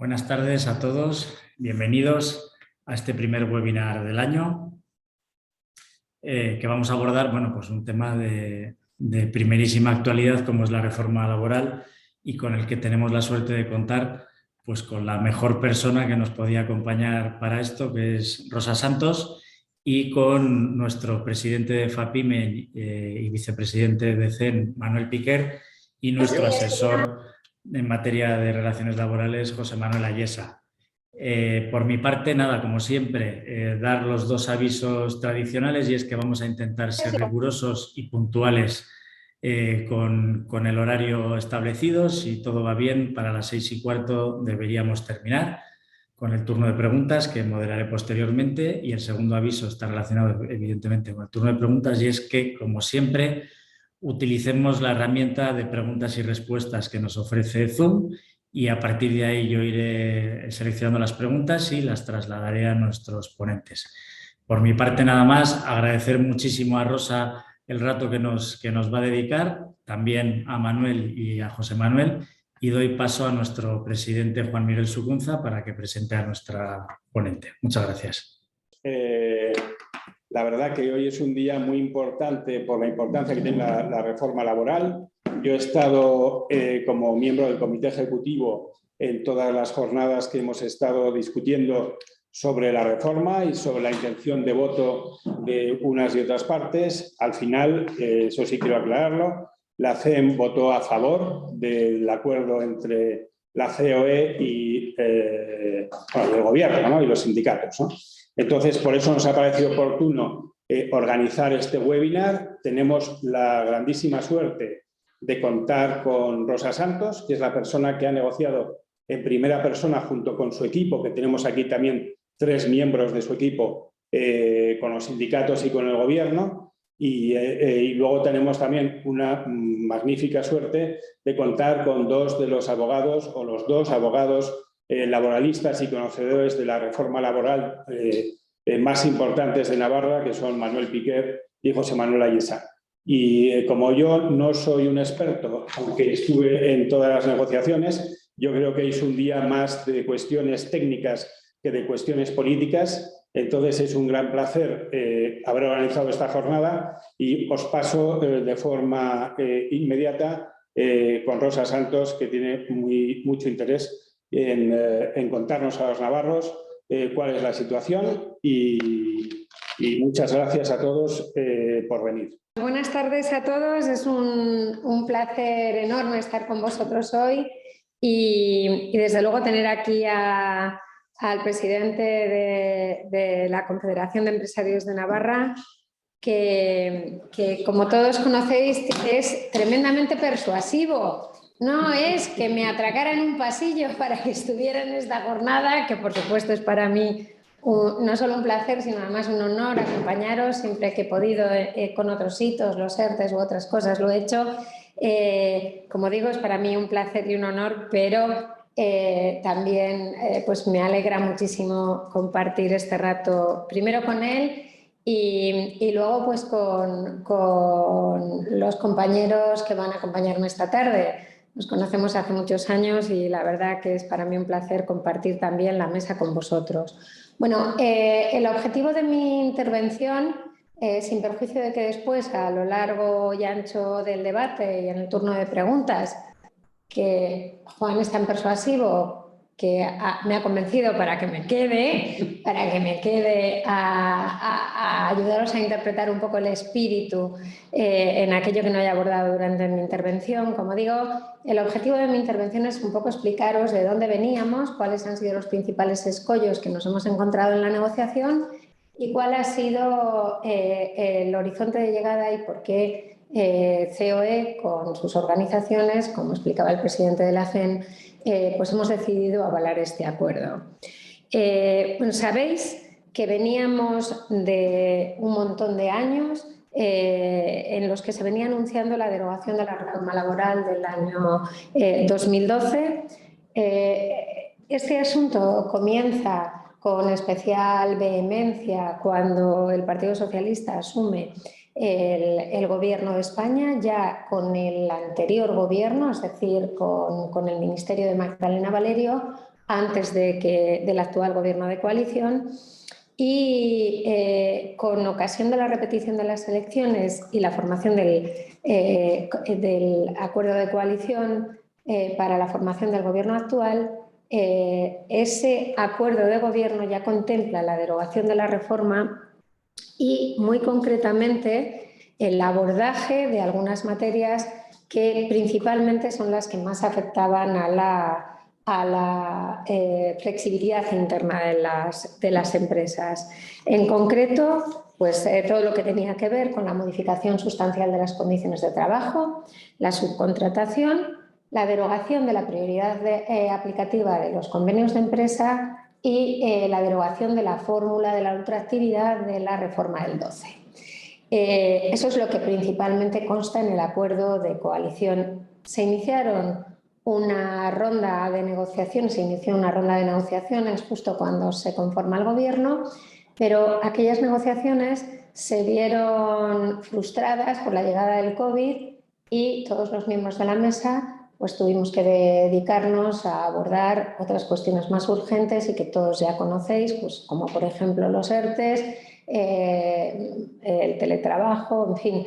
Buenas tardes a todos, bienvenidos a este primer webinar del año que vamos a abordar, pues un tema de primerísima actualidad como es la reforma laboral y con el que tenemos la suerte de contar pues con la mejor persona que nos podía acompañar para esto, que es Rosa Santos, y con nuestro presidente de FAPIME y vicepresidente de CEN, Manuel Piquer, y nuestro asesor en materia de relaciones laborales, José Manuel Ayesa. Por mi parte, nada, como siempre, dar los dos avisos tradicionales, y es que vamos a intentar ser rigurosos y puntuales con el horario establecido. Si todo va bien, para las 6:15 deberíamos terminar con el turno de preguntas que moderaré posteriormente, y el segundo aviso está relacionado evidentemente con el turno de preguntas, y es que, como siempre, utilicemos la herramienta de preguntas y respuestas que nos ofrece Zoom, y a partir de ahí yo iré seleccionando las preguntas y las trasladaré a nuestros ponentes. Por mi parte, nada más, agradecer muchísimo a Rosa el rato que nos va a dedicar, también a Manuel y a José Manuel, y doy paso a nuestro presidente Juan Miguel Sucunza para que presente a nuestra ponente. Muchas gracias. La verdad que hoy es un día muy importante por la importancia que tiene la reforma laboral. Yo he estado como miembro del comité ejecutivo en todas las jornadas que hemos estado discutiendo sobre la reforma y sobre la intención de voto de unas y otras partes. Al final, eso sí quiero aclararlo, la CEM votó a favor del acuerdo entre la COE y el gobierno, ¿no? Y los sindicatos, ¿no? Entonces, por eso nos ha parecido oportuno organizar este webinar. Tenemos la grandísima suerte de contar con Rosa Santos, que es la persona que ha negociado en primera persona junto con su equipo, que tenemos aquí también 3 miembros de su equipo, con los sindicatos y con el gobierno. Y luego tenemos también una magnífica suerte de contar con 2 de los abogados, o los 2 abogados laboralistas y conocedores de la reforma laboral más importantes de Navarra, que son Manuel Piquer y José Manuel Ayesa. Y como yo no soy un experto, aunque estuve en todas las negociaciones, yo creo que es un día más de cuestiones técnicas que de cuestiones políticas. Entonces es un gran placer haber organizado esta jornada, y os paso de forma inmediata con Rosa Santos, que tiene mucho interés en contarnos a los navarros cuál es la situación, y muchas gracias a todos por venir. Buenas tardes a todos, es un placer enorme estar con vosotros hoy y desde luego tener aquí al presidente de la Confederación de Empresarios de Navarra, que como todos conocéis es tremendamente persuasivo. No es que me atracara en un pasillo para que estuviera en esta jornada, que por supuesto es para mí no solo un placer, sino además un honor acompañaros siempre que he podido con otros hitos, los ERTES u otras cosas, lo he hecho. Como digo, es para mí un placer y un honor, pero también pues me alegra muchísimo compartir este rato primero con él y luego pues con los compañeros que van a acompañarme esta tarde. Nos conocemos hace muchos años y la verdad que es para mí un placer compartir también la mesa con vosotros. Bueno, el objetivo de mi intervención, sin perjuicio de que después a lo largo y ancho del debate y en el turno de preguntas, que Juan es tan persuasivo que me ha convencido para que me quede a ayudaros a interpretar un poco el espíritu en aquello que no haya abordado durante mi intervención. Como digo, el objetivo de mi intervención es un poco explicaros de dónde veníamos, cuáles han sido los principales escollos que nos hemos encontrado en la negociación y cuál ha sido el horizonte de llegada y por qué COE, con sus organizaciones, como explicaba el presidente de la CEN, pues hemos decidido avalar este acuerdo. Bueno, sabéis que veníamos de un montón de años en los que se venía anunciando la derogación de la reforma laboral del año 2012. Este asunto comienza con especial vehemencia cuando el Partido Socialista asume el Gobierno de España, ya con el anterior Gobierno, es decir, con el Ministerio de Magdalena Valerio, antes del actual gobierno de coalición. Y con ocasión de la repetición de las elecciones y la formación del acuerdo de coalición para la formación del gobierno actual, ese acuerdo de gobierno ya contempla la derogación de la reforma y, muy concretamente, el abordaje de algunas materias que principalmente son las que más afectaban a la flexibilidad interna de las empresas. En concreto, pues todo lo que tenía que ver con la modificación sustancial de las condiciones de trabajo, la subcontratación, la derogación de la prioridad aplicativa de los convenios de empresa y la derogación de la fórmula de la ultraactividad de la reforma del 12. Eso es lo que principalmente consta en el acuerdo de coalición. Se inició una ronda de negociaciones justo cuando se conforma el gobierno, pero aquellas negociaciones se vieron frustradas por la llegada del COVID y todos los miembros de la mesa pues tuvimos que dedicarnos a abordar otras cuestiones más urgentes y que todos ya conocéis, pues como por ejemplo los ERTEs, el teletrabajo, en fin,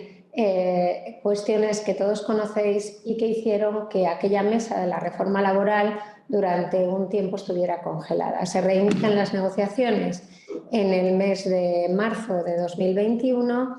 cuestiones que todos conocéis y que hicieron que aquella mesa de la reforma laboral durante un tiempo estuviera congelada. Se reinician las negociaciones en el mes de marzo de 2021,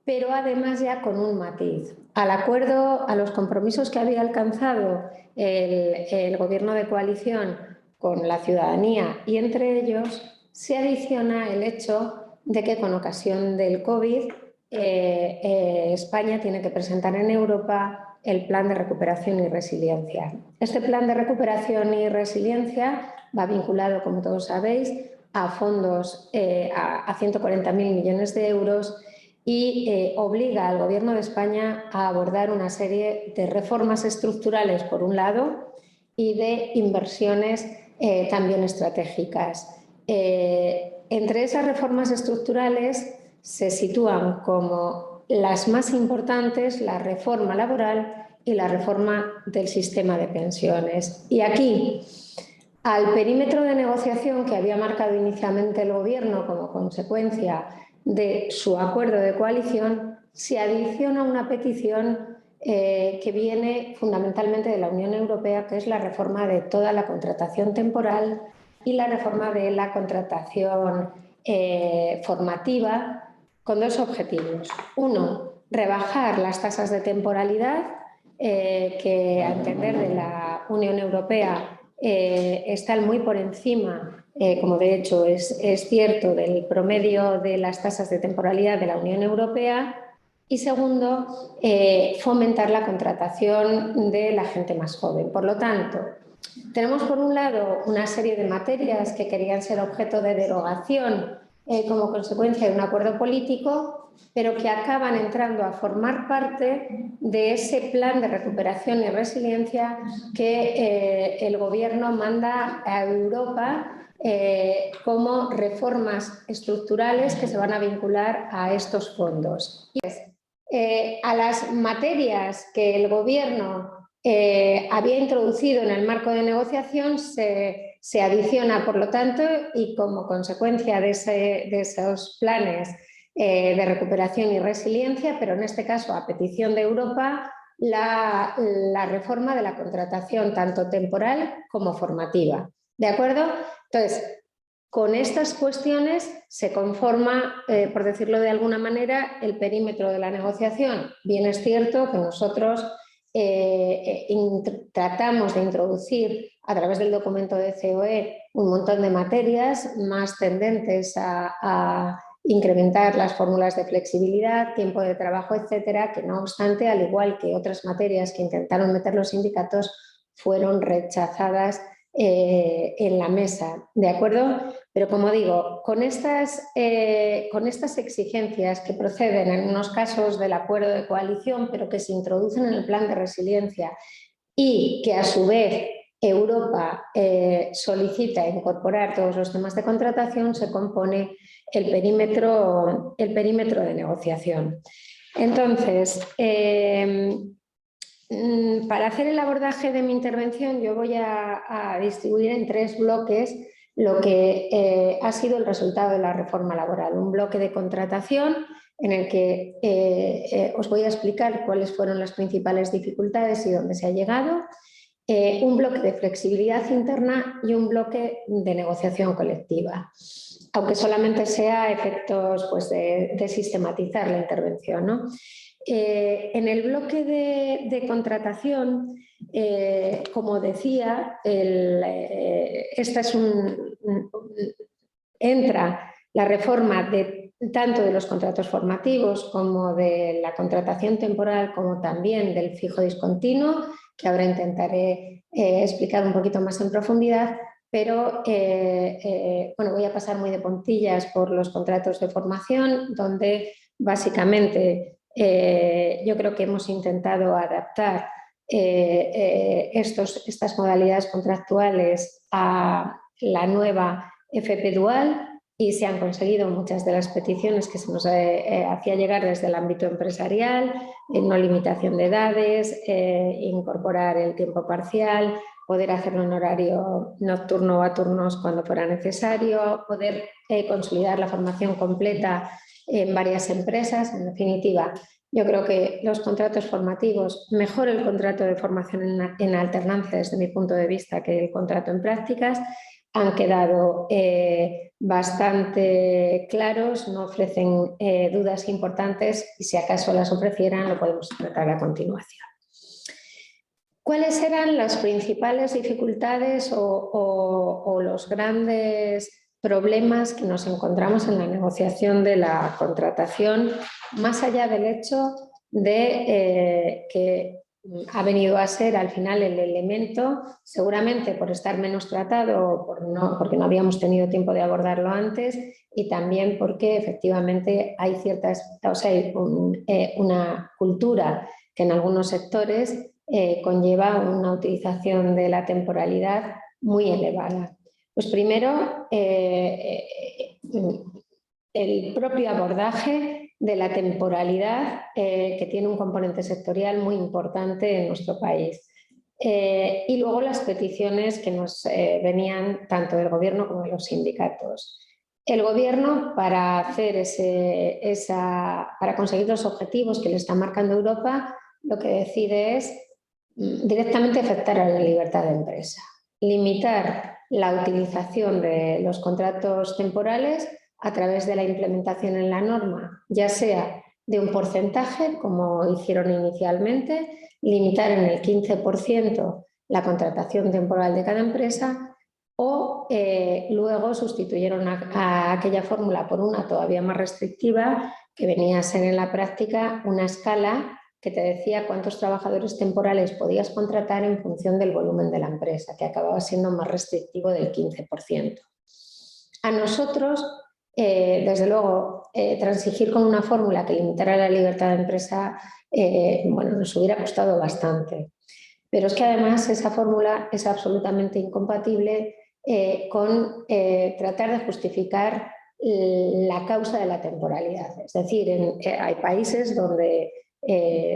pero además ya con un matiz. Al acuerdo, a los compromisos que había alcanzado el gobierno de coalición con la ciudadanía y entre ellos se adiciona el hecho de que con ocasión del COVID España tiene que presentar en Europa el Plan de Recuperación y Resiliencia. Este Plan de Recuperación y Resiliencia va vinculado, como todos sabéis, a fondos, a 140.000 millones de euros y obliga al Gobierno de España a abordar una serie de reformas estructurales, por un lado, y de inversiones también estratégicas. Entre esas reformas estructurales se sitúan como las más importantes la reforma laboral y la reforma del sistema de pensiones. Y aquí, al perímetro de negociación que había marcado inicialmente el Gobierno como consecuencia de su acuerdo de coalición, se adiciona una petición que viene fundamentalmente de la Unión Europea, que es la reforma de toda la contratación temporal y la reforma de la contratación formativa, con dos objetivos. Uno, rebajar las tasas de temporalidad que, a entender de la Unión Europea, están muy por encima, como de hecho es cierto, del promedio de las tasas de temporalidad de la Unión Europea. Y segundo, fomentar la contratación de la gente más joven. Por lo tanto, tenemos por un lado una serie de materias que querían ser objeto de derogación como consecuencia de un acuerdo político, pero que acaban entrando a formar parte de ese plan de recuperación y resiliencia que el Gobierno manda a Europa como reformas estructurales que se van a vincular a estos fondos. A las materias que el Gobierno había introducido en el marco de negociación se adiciona, por lo tanto, y como consecuencia de esos planes de recuperación y resiliencia, pero en este caso a petición de Europa, la reforma de la contratación tanto temporal como formativa. ¿De acuerdo? Entonces, con estas cuestiones se conforma, por decirlo de alguna manera, el perímetro de la negociación. Bien es cierto que nosotros tratamos de introducir a través del documento de COE un montón de materias más tendentes a incrementar las fórmulas de flexibilidad, tiempo de trabajo, etcétera, que no obstante, al igual que otras materias que intentaron meter los sindicatos, fueron rechazadas en la mesa, ¿de acuerdo? Pero como digo, con estas exigencias que proceden en unos casos del acuerdo de coalición, pero que se introducen en el plan de resiliencia y que a su vez Europa solicita incorporar todos los temas de contratación, se compone el perímetro de negociación. Entonces, para hacer el abordaje de mi intervención yo voy a distribuir en 3 bloques lo que ha sido el resultado de la reforma laboral. Un bloque de contratación en el que os voy a explicar cuáles fueron las principales dificultades y dónde se ha llegado. Un bloque de flexibilidad interna y un bloque de negociación colectiva, aunque solamente sea a efectos pues, de sistematizar la intervención, ¿no? En el bloque de contratación, como decía, esta es entra la reforma tanto de los contratos formativos como de la contratación temporal, como también del fijo discontinuo, que ahora intentaré explicar un poquito más en profundidad, pero bueno, voy a pasar muy de puntillas por los contratos de formación, donde básicamente yo creo que hemos intentado adaptar estas modalidades contractuales a la nueva FP dual y se han conseguido muchas de las peticiones que se nos hacía llegar desde el ámbito empresarial, no limitación de edades, incorporar el tiempo parcial, poder hacerlo en horario nocturno o a turnos cuando fuera necesario, poder consolidar la formación completa en varias empresas. En definitiva, yo creo que los contratos formativos, mejor el contrato de formación en alternancia desde mi punto de vista que el contrato en prácticas, han quedado bastante claros, no ofrecen dudas importantes y si acaso las ofrecieran lo podemos tratar a continuación. ¿Cuáles eran las principales dificultades o los grandes problemas que nos encontramos en la negociación de la contratación, más allá del hecho de que ha venido a ser al final el elemento, seguramente por estar menos tratado o porque no habíamos tenido tiempo de abordarlo antes y también porque efectivamente hay una cultura que en algunos sectores conlleva una utilización de la temporalidad muy elevada? Pues primero, el propio abordaje de la temporalidad que tiene un componente sectorial muy importante en nuestro país. Y luego las peticiones que nos venían tanto del Gobierno como de los sindicatos. El Gobierno, para conseguir los objetivos que le está marcando Europa, lo que decide es directamente afectar a la libertad de empresa, limitar la utilización de los contratos temporales a través de la implementación en la norma, ya sea de un porcentaje, como hicieron inicialmente, limitar en el 15% la contratación temporal de cada empresa, o luego sustituyeron a aquella fórmula por una todavía más restrictiva, que venía a ser en la práctica una escala que te decía cuántos trabajadores temporales podías contratar en función del volumen de la empresa, que acababa siendo más restrictivo del 15%. A nosotros, desde luego, transigir con una fórmula que limitara la libertad de empresa, bueno, nos hubiera costado bastante. Pero es que además esa fórmula es absolutamente incompatible con tratar de justificar la causa de la temporalidad. Es decir, hay países donde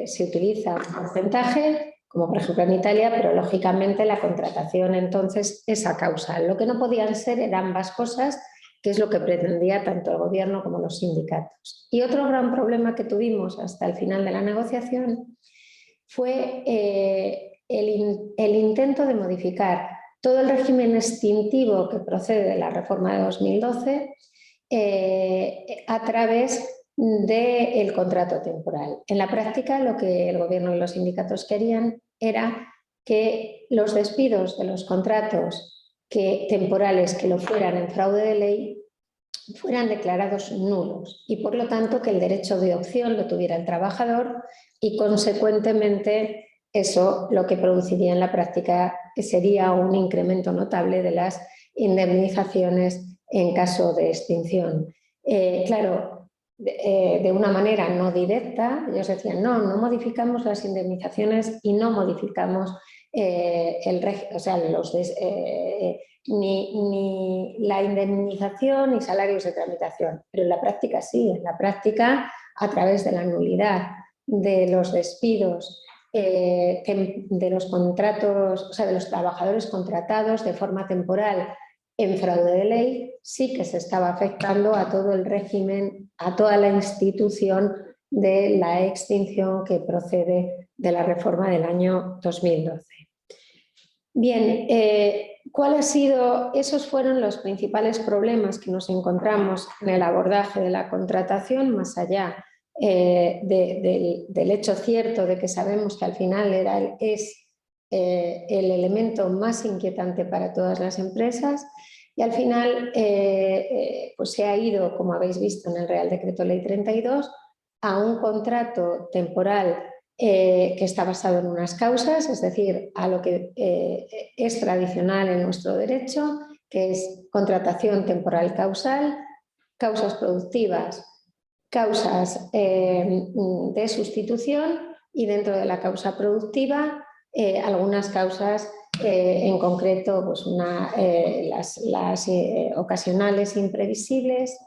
se utiliza un porcentaje, como por ejemplo en Italia, pero lógicamente la contratación entonces es a causa. Lo que no podían ser eran ambas cosas, que es lo que pretendía tanto el Gobierno como los sindicatos. Y otro gran problema que tuvimos hasta el final de la negociación fue el intento de modificar todo el régimen extintivo que procede de la reforma de 2012 a través del contrato temporal. En la práctica, lo que el Gobierno y los sindicatos querían era que los despidos de los contratos temporales que lo fueran en fraude de ley fueran declarados nulos y, por lo tanto, que el derecho de opción lo tuviera el trabajador y, consecuentemente, eso lo que produciría en la práctica sería un incremento notable de las indemnizaciones en caso de extinción. Claro, de una manera no directa, ellos decían, no modificamos las indemnizaciones y no modificamos ni la indemnización ni salarios de tramitación, pero en la práctica sí, en la práctica a través de la nulidad de los despidos de los contratos, o sea, de los trabajadores contratados de forma temporal en fraude de ley, sí que se estaba afectando a todo el régimen, a toda la institución de la extinción que procede de la reforma del año 2012. Bien, esos fueron los principales problemas que nos encontramos en el abordaje de la contratación, más allá del hecho cierto de que sabemos que al final es el elemento más inquietante para todas las empresas, y al final pues se ha ido, como habéis visto en el Real Decreto Ley 32, a un contrato temporal que está basado en unas causas, es decir, a lo que es tradicional en nuestro derecho, que es contratación temporal causal, causas productivas, causas de sustitución, y dentro de la causa productiva algunas causas en concreto, pues las ocasionales imprevisibles,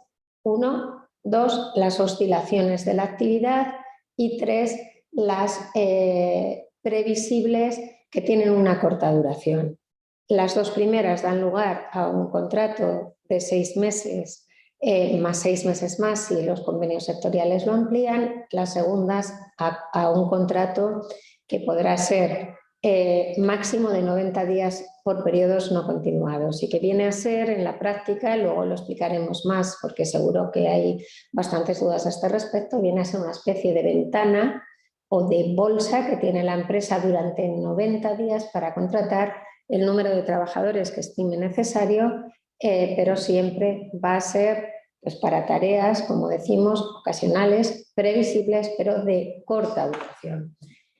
1, 2, las oscilaciones de la actividad, y 3, las previsibles que tienen una corta duración. Las dos primeras dan lugar a un contrato de 6 meses más 6 meses más si los convenios sectoriales lo amplían, las segundas a un contrato que podrá ser máximo de 90 días por periodos no continuados, y que viene a ser en la práctica, luego lo explicaremos más porque seguro que hay bastantes dudas a este respecto, viene a ser una especie de ventana o de bolsa que tiene la empresa durante 90 días para contratar el número de trabajadores que estime necesario, pero siempre va a ser pues para tareas, como decimos, ocasionales, previsibles, pero de corta duración.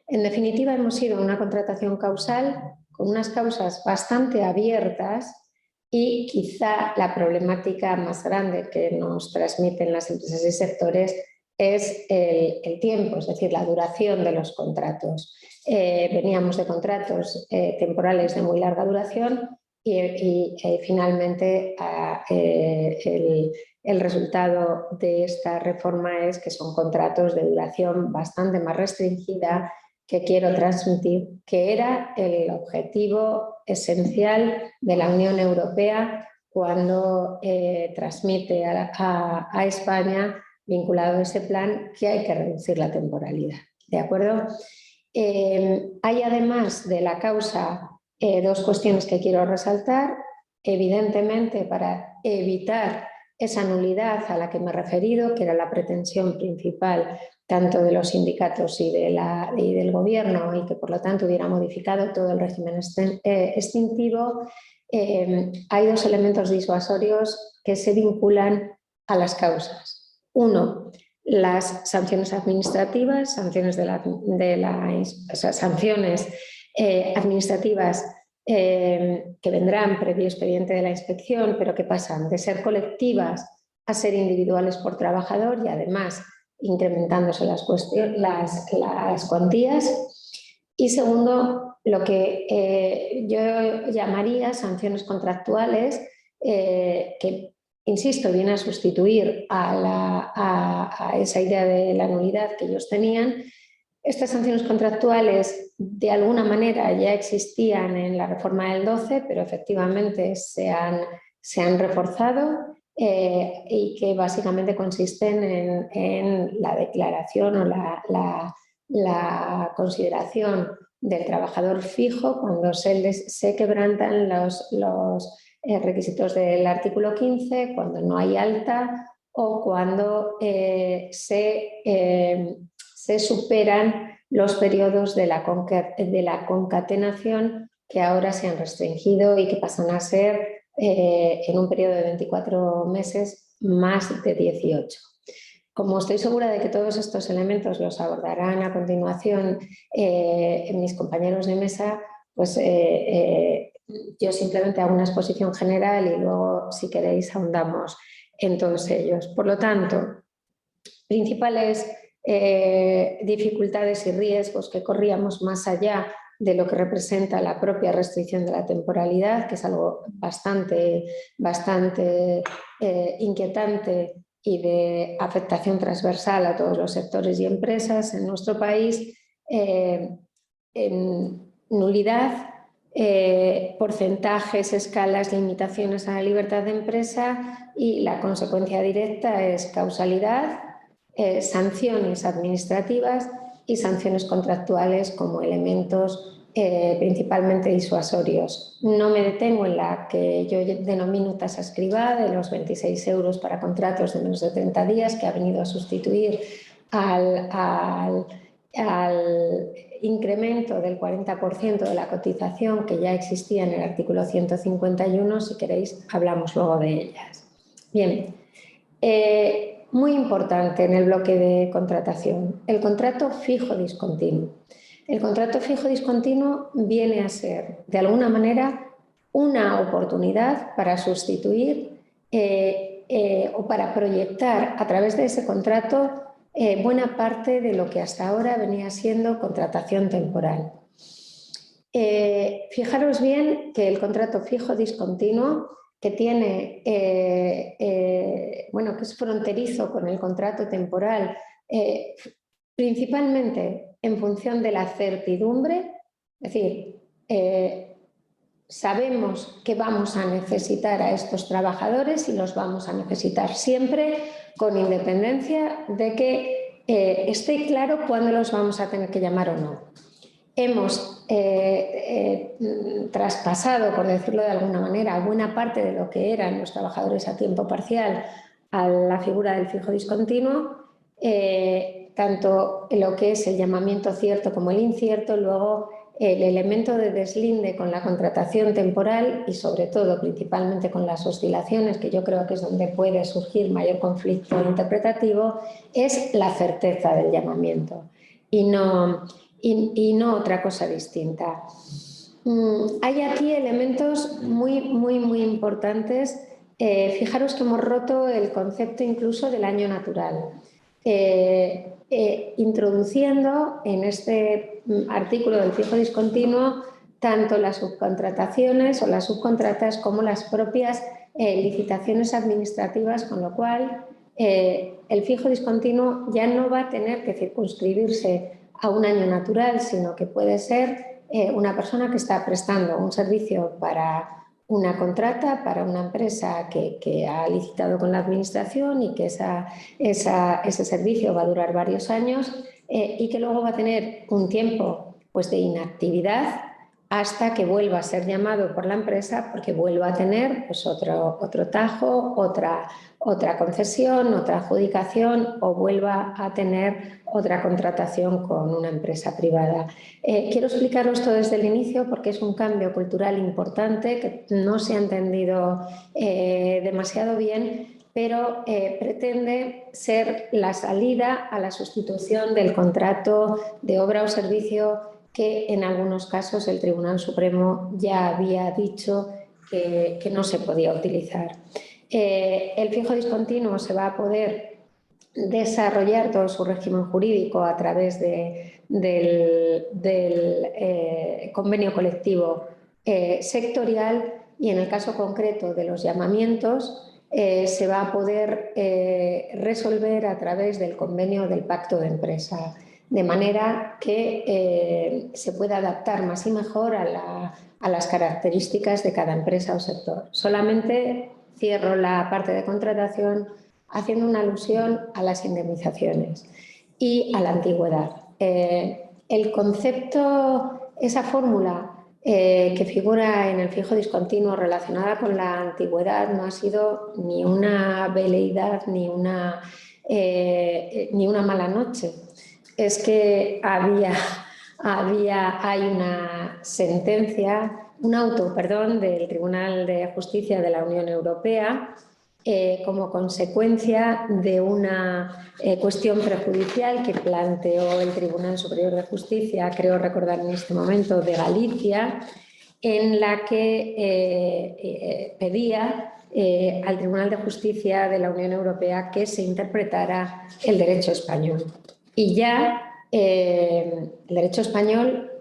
En definitiva, hemos ido a una contratación causal con unas causas bastante abiertas, y quizá la problemática más grande que nos transmiten las empresas y sectores es el tiempo, es decir, la duración de los contratos. Veníamos de contratos temporales de muy larga duración y finalmente el resultado de esta reforma es que son contratos de duración bastante más restringida, que quiero transmitir que era el objetivo esencial de la Unión Europea cuando transmite a España, vinculado a ese plan, que hay que reducir la temporalidad. ¿De acuerdo? Hay, además de la causa, dos cuestiones que quiero resaltar. Evidentemente, para evitar esa nulidad a la que me he referido, que era la pretensión principal tanto de los sindicatos y del gobierno, y que por lo tanto hubiera modificado todo el régimen extintivo, hay dos elementos disuasorios que se vinculan a las causas. Uno, las sanciones administrativas, sanciones administrativas que vendrán previo expediente de la inspección, pero que pasan de ser colectivas a ser individuales por trabajador, y además incrementándose las cuantías. Y segundo, lo que yo llamaría sanciones contractuales, que, insisto, viene a sustituir a esa idea de la nulidad que ellos tenían. Estas sanciones contractuales de alguna manera ya existían en la reforma del 12, pero efectivamente se han reforzado, y que básicamente consisten en la declaración o la consideración del trabajador fijo cuando se quebrantan los requisitos del artículo 15, cuando no hay alta o cuando se superan los periodos de la concatenación, que ahora se han restringido y que pasan a ser en un periodo de 24 meses más de 18. Como estoy segura de que todos estos elementos los abordarán a continuación mis compañeros de mesa, pues yo simplemente hago una exposición general y luego, si queréis, ahondamos en todos ellos. Por lo tanto, principales dificultades y riesgos que corríamos más allá de lo que representa la propia restricción de la temporalidad, que es algo bastante inquietante y de afectación transversal a todos los sectores y empresas en nuestro país. nulidad, porcentajes, escalas, limitaciones a la libertad de empresa y la consecuencia directa es causalidad, sanciones administrativas y sanciones contractuales como elementos principalmente disuasorios. No me detengo en la que yo denomino tasa escribá de los 26 euros para contratos de menos de 30 días, que ha venido a sustituir al incremento del 40% de la cotización que ya existía en el artículo 151. Si queréis, hablamos luego de ellas. Bien, muy importante en el bloque de contratación, el contrato fijo discontinuo. El contrato fijo discontinuo viene a ser, de alguna manera, una oportunidad para sustituir o para proyectar a través de ese contrato buena parte de lo que hasta ahora venía siendo contratación temporal. Fijaros bien que el contrato fijo discontinuo, que tiene, que es fronterizo con el contrato temporal, principalmente en función de la certidumbre, es decir, sabemos que vamos a necesitar a estos trabajadores y los vamos a necesitar siempre, con independencia de que esté claro cuándo los vamos a tener que llamar o no. Hemos traspasado, por decirlo de alguna manera, buena parte de lo que eran los trabajadores a tiempo parcial a la figura del fijo discontinuo, tanto lo que es el llamamiento cierto como el incierto, luego el elemento de deslinde con la contratación temporal y sobre todo principalmente con las oscilaciones, que yo creo que es donde puede surgir mayor conflicto interpretativo, es la certeza del llamamiento y no otra cosa distinta. Hay aquí elementos muy importantes. Fijaros que hemos roto el concepto incluso del año natural. Introduciendo en este artículo del fijo discontinuo tanto las subcontrataciones o las subcontratas como las propias licitaciones administrativas, con lo cual el fijo discontinuo ya no va a tener que circunscribirse a un año natural, sino que puede ser una persona que está prestando un servicio para una contrata para una empresa que ha licitado con la administración y que ese servicio va a durar varios años y que luego va a tener un tiempo de inactividad hasta que vuelva a ser llamado por la empresa porque vuelva a tener otro tajo, otra concesión, otra adjudicación o vuelva a tener otra contratación con una empresa privada. Quiero explicaros esto desde el inicio porque es un cambio cultural importante que no se ha entendido demasiado bien, pero pretende ser la salida a la sustitución del contrato de obra o servicio que en algunos casos el Tribunal Supremo ya había dicho que no se podía utilizar. El fijo discontinuo se va a poder desarrollar todo su régimen jurídico a través del convenio colectivo sectorial y en el caso concreto de los llamamientos se va a poder resolver a través del convenio del pacto de empresa, de manera que se pueda adaptar más y mejor a las características de cada empresa o sector. Solamente cierro la parte de contratación haciendo una alusión a las indemnizaciones y a la antigüedad. El concepto, esa fórmula que figura en el fijo discontinuo relacionada con la antigüedad no ha sido ni una veleidad ni una mala noche. Es que hay una sentencia, un auto, del Tribunal de Justicia de la Unión Europea como consecuencia de una cuestión prejudicial que planteó el Tribunal Superior de Justicia, creo recordar en este momento, de Galicia, en la que pedía al Tribunal de Justicia de la Unión Europea que se interpretara el derecho español. Y ya el derecho español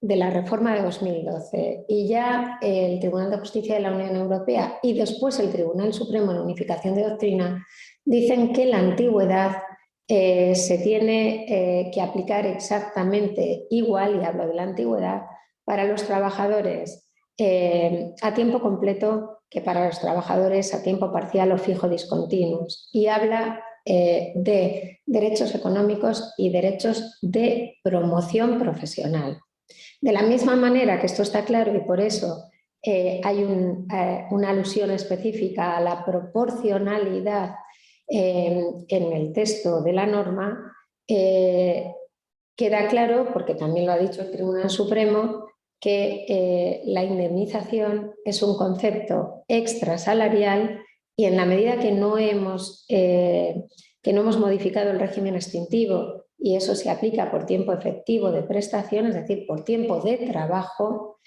de la reforma de 2012 y ya el Tribunal de Justicia de la Unión Europea y después el Tribunal Supremo en Unificación de Doctrina dicen que la antigüedad se tiene que aplicar exactamente igual, y hablo de la antigüedad, para los trabajadores a tiempo completo que para los trabajadores a tiempo parcial o fijo discontinuos. Y habla de derechos económicos y derechos de promoción profesional. De la misma manera que esto está claro y por eso hay una alusión específica a la proporcionalidad en el texto de la norma, queda claro, porque también lo ha dicho el Tribunal Supremo, que la indemnización es un concepto extrasalarial y en la medida que no hemos modificado el régimen extintivo y eso se aplica por tiempo efectivo de prestación, es decir, por tiempo de trabajo,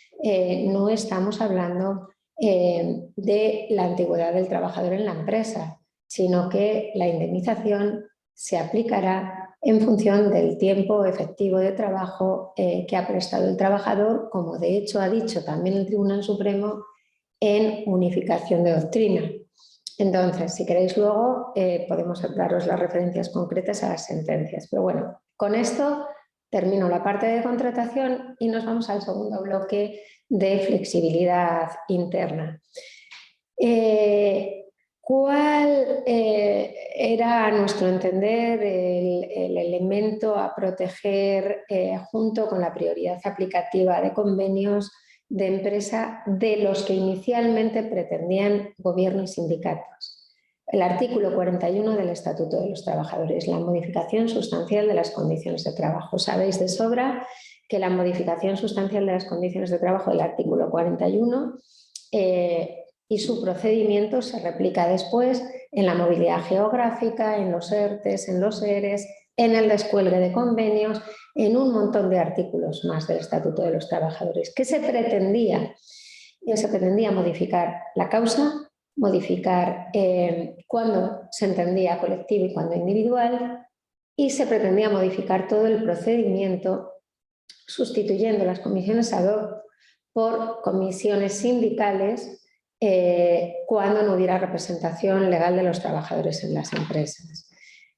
no estamos hablando de la antigüedad del trabajador en la empresa, sino que la indemnización se aplicará en función del tiempo efectivo de trabajo que ha prestado el trabajador, como de hecho ha dicho también el Tribunal Supremo en unificación de doctrina. Entonces, si queréis luego podemos daros las referencias concretas a las sentencias. Pero bueno, con esto termino la parte de contratación y nos vamos al segundo bloque de flexibilidad interna. ¿Cuál era, a nuestro entender, el elemento a proteger junto con la prioridad aplicativa de convenios de empresa de los que inicialmente pretendían gobierno y sindicatos? El artículo 41 del Estatuto de los Trabajadores, la modificación sustancial de las condiciones de trabajo. Sabéis de sobra que la modificación sustancial de las condiciones de trabajo del artículo 41 y su procedimiento se replica después en la movilidad geográfica, en los ERTES, en los ERES, en el descuelgue de convenios, en un montón de artículos más del Estatuto de los Trabajadores. ¿Qué se pretendía? Se pretendía modificar la causa, modificar cuándo se entendía colectivo y cuándo individual, y se pretendía modificar todo el procedimiento sustituyendo las comisiones ad hoc por comisiones sindicales cuando no hubiera representación legal de los trabajadores en las empresas.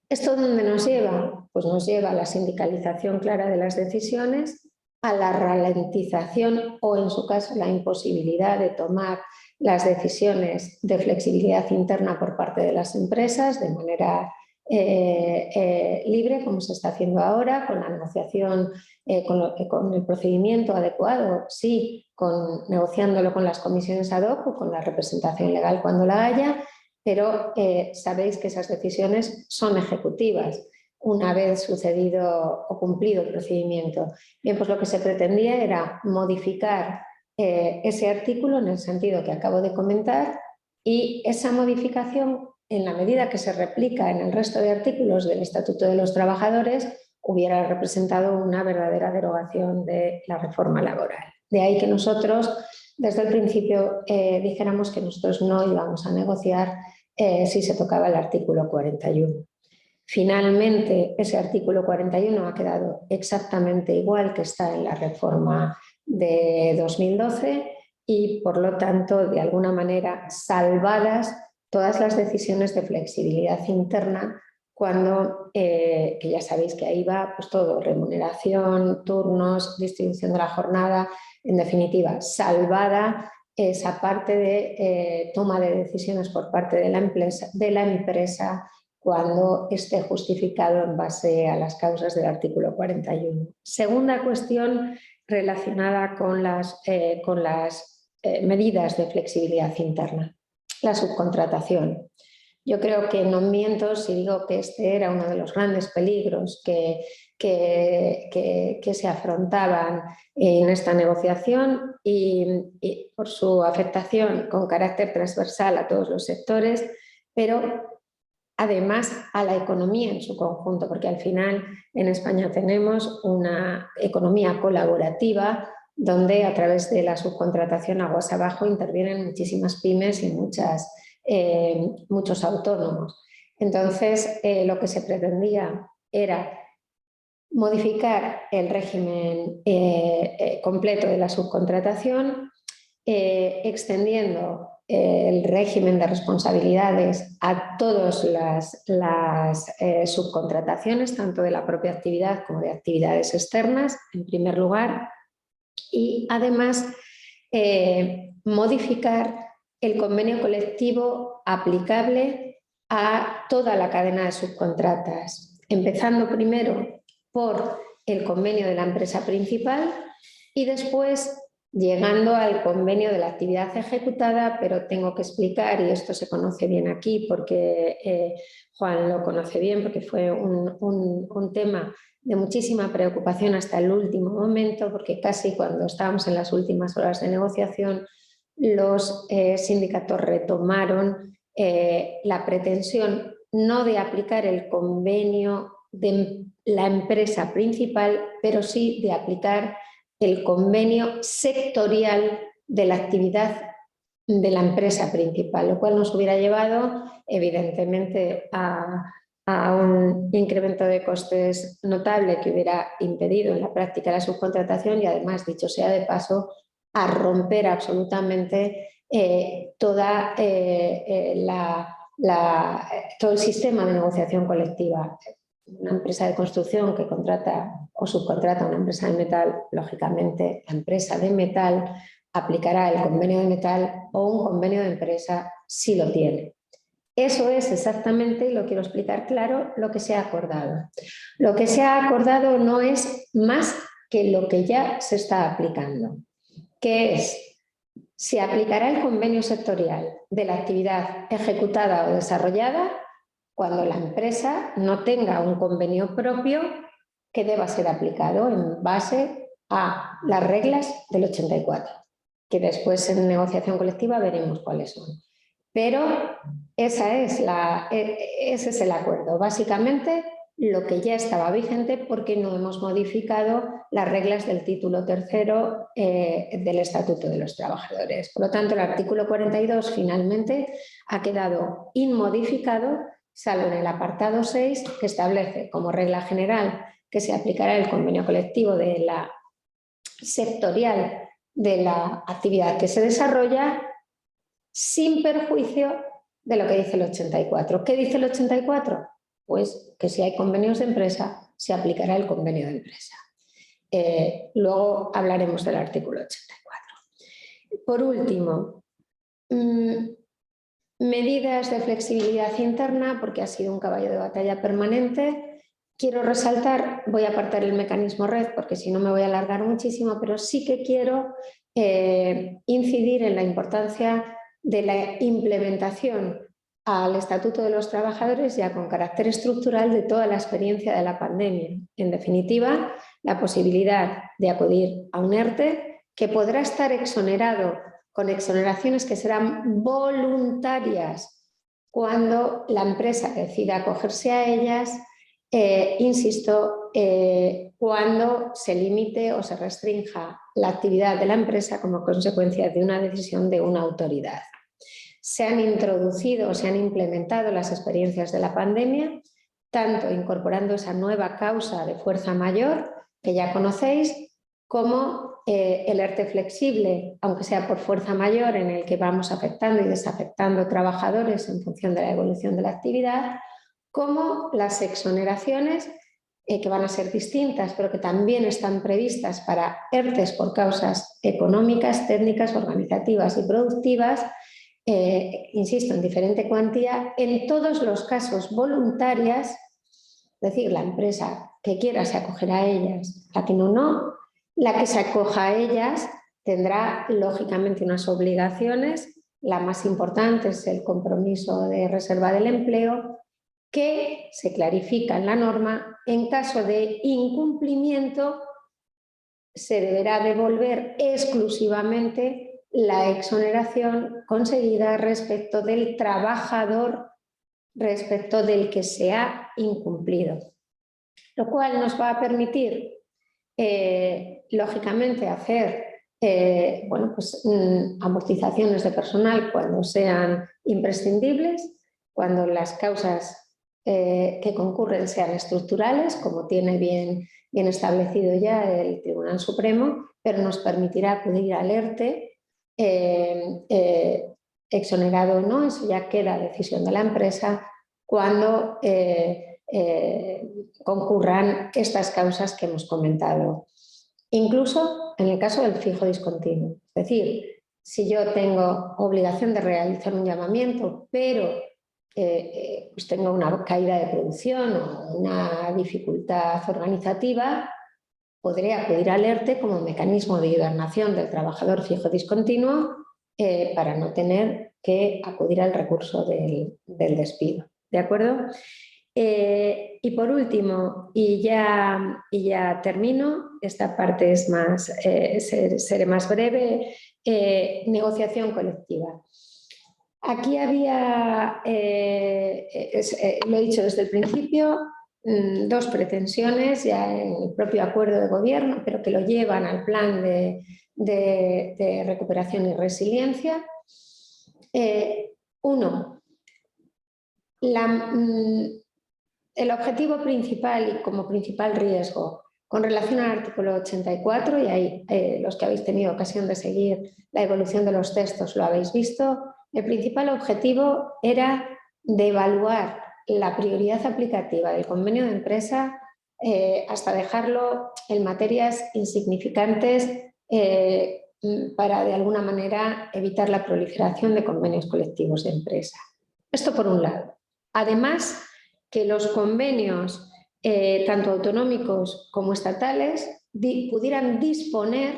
¿Esto dónde nos lleva? Pues nos lleva a la sindicalización clara de las decisiones, a la ralentización o, en su caso, la imposibilidad de tomar las decisiones de flexibilidad interna por parte de las empresas de manera libre, como se está haciendo ahora, con la negociación, con el procedimiento adecuado, sí, negociándolo con las comisiones ad hoc o con la representación legal cuando la haya, pero sabéis que esas decisiones son ejecutivas una vez sucedido o cumplido el procedimiento. Bien, pues lo que se pretendía era modificar ese artículo en el sentido que acabo de comentar, y esa modificación, en la medida que se replica en el resto de artículos del Estatuto de los Trabajadores, hubiera representado una verdadera derogación de la reforma laboral. De ahí que nosotros, desde el principio, dijéramos que nosotros no íbamos a negociar si se tocaba el artículo 41. Finalmente, ese artículo 41 ha quedado exactamente igual que está en la reforma de 2012 y, por lo tanto, de alguna manera salvadas todas las decisiones de flexibilidad interna cuando, que ya sabéis que ahí va pues todo, remuneración, turnos, distribución de la jornada, en definitiva, salvada esa parte de toma de decisiones por parte de la empresa cuando esté justificado en base a las causas del artículo 41. Segunda cuestión relacionada con las medidas de flexibilidad interna, la subcontratación. Yo creo que no miento si digo que este era uno de los grandes peligros que se afrontaban en esta negociación y por su afectación con carácter transversal a todos los sectores, pero además a la economía en su conjunto, porque al final en España tenemos una economía colaborativa donde a través de la subcontratación aguas abajo intervienen muchísimas pymes y muchos autónomos. Entonces, lo que se pretendía era modificar el régimen completo de la subcontratación, extendiendo el régimen de responsabilidades a todas las subcontrataciones, tanto de la propia actividad como de actividades externas, en primer lugar, y además modificar el convenio colectivo aplicable a toda la cadena de subcontratas, empezando primero por el convenio de la empresa principal y después llegando al convenio de la actividad ejecutada, pero tengo que explicar, y esto se conoce bien aquí porque Juan lo conoce bien, porque fue un tema de muchísima preocupación hasta el último momento, porque casi cuando estábamos en las últimas horas de negociación, los sindicatos retomaron la pretensión no de aplicar el convenio de la empresa principal, pero sí de aplicar el convenio sectorial de la actividad de la empresa principal, lo cual nos hubiera llevado evidentemente a un incremento de costes notable que hubiera impedido en la práctica la subcontratación y además, dicho sea de paso, a romper absolutamente todo el sistema de negociación colectiva. Una empresa de construcción que contrata o subcontrata a una empresa de metal, lógicamente la empresa de metal aplicará el convenio de metal o un convenio de empresa si lo tiene. Eso es exactamente, y lo quiero explicar claro, lo que se ha acordado. Lo que se ha acordado no es más que lo que ya se está aplicando, que es: se aplicará el convenio sectorial de la actividad ejecutada o desarrollada cuando la empresa no tenga un convenio propio que deba ser aplicado en base a las reglas del 84, que después en negociación colectiva veremos cuáles son. Pero ese es el acuerdo. Básicamente, lo que ya estaba vigente porque no hemos modificado las reglas del título tercero del Estatuto de los Trabajadores. Por lo tanto, el artículo 42 finalmente ha quedado inmodificado, salvo en el apartado 6, que establece como regla general que se aplicará el convenio colectivo de la sectorial de la actividad que se desarrolla, sin perjuicio de lo que dice el 84. ¿Qué dice el 84? Pues que si hay convenios de empresa, se aplicará el convenio de empresa. Luego hablaremos del artículo 84. Por último, medidas de flexibilidad interna, porque ha sido un caballo de batalla permanente. Quiero resaltar, voy a apartar el mecanismo red porque si no me voy a alargar muchísimo, pero sí que quiero incidir en la importancia de la implementación al Estatuto de los Trabajadores ya con carácter estructural de toda la experiencia de la pandemia. En definitiva, la posibilidad de acudir a un ERTE que podrá estar exonerado con exoneraciones que serán voluntarias cuando la empresa decida acogerse a ellas, insisto, cuando se limite o se restrinja la actividad de la empresa como consecuencia de una decisión de una autoridad. Se han introducido o se han implementado las experiencias de la pandemia, tanto incorporando esa nueva causa de fuerza mayor que ya conocéis, como el ERTE flexible, aunque sea por fuerza mayor, en el que vamos afectando y desafectando trabajadores en función de la evolución de la actividad, como las exoneraciones que van a ser distintas, pero que también están previstas para ERTEs por causas económicas, técnicas, organizativas y productivas, insisto, en diferente cuantía, en todos los casos voluntarias, es decir, la empresa que quiera se acogerá a ellas, la que no. La que se acoja a ellas tendrá lógicamente unas obligaciones, la más importante es el compromiso de reserva del empleo, que se clarifica en la norma. En caso de incumplimiento se deberá devolver exclusivamente la exoneración conseguida respecto del trabajador, respecto del que se ha incumplido, lo cual nos va a permitir lógicamente hacer amortizaciones de personal cuando sean imprescindibles, cuando las causas que concurren sean estructurales, como tiene bien establecido ya el Tribunal Supremo, pero nos permitirá acudir al ERTE exonerado o no, eso ya queda a decisión de la empresa cuando concurran estas causas que hemos comentado. Incluso en el caso del fijo discontinuo. Es decir, si yo tengo obligación de realizar un llamamiento, pero pues tengo una caída de producción o una dificultad organizativa, podré acudir al ERTE como mecanismo de hibernación del trabajador fijo discontinuo para no tener que acudir al recurso del despido. ¿De acuerdo? Y por último, y ya termino, esta parte es más, seré más breve, negociación colectiva. Aquí había, lo he dicho desde el principio, dos pretensiones ya en el propio acuerdo de gobierno, pero que lo llevan al plan de recuperación y resiliencia. Uno, el objetivo principal y como principal riesgo con relación al artículo 84, y ahí los que habéis tenido ocasión de seguir la evolución de los textos lo habéis visto, el principal objetivo era de evaluar la prioridad aplicativa del convenio de empresa hasta dejarlo en materias insignificantes para de alguna manera evitar la proliferación de convenios colectivos de empresa. Esto por un lado. Además, que los convenios, tanto autonómicos como estatales, pudieran disponer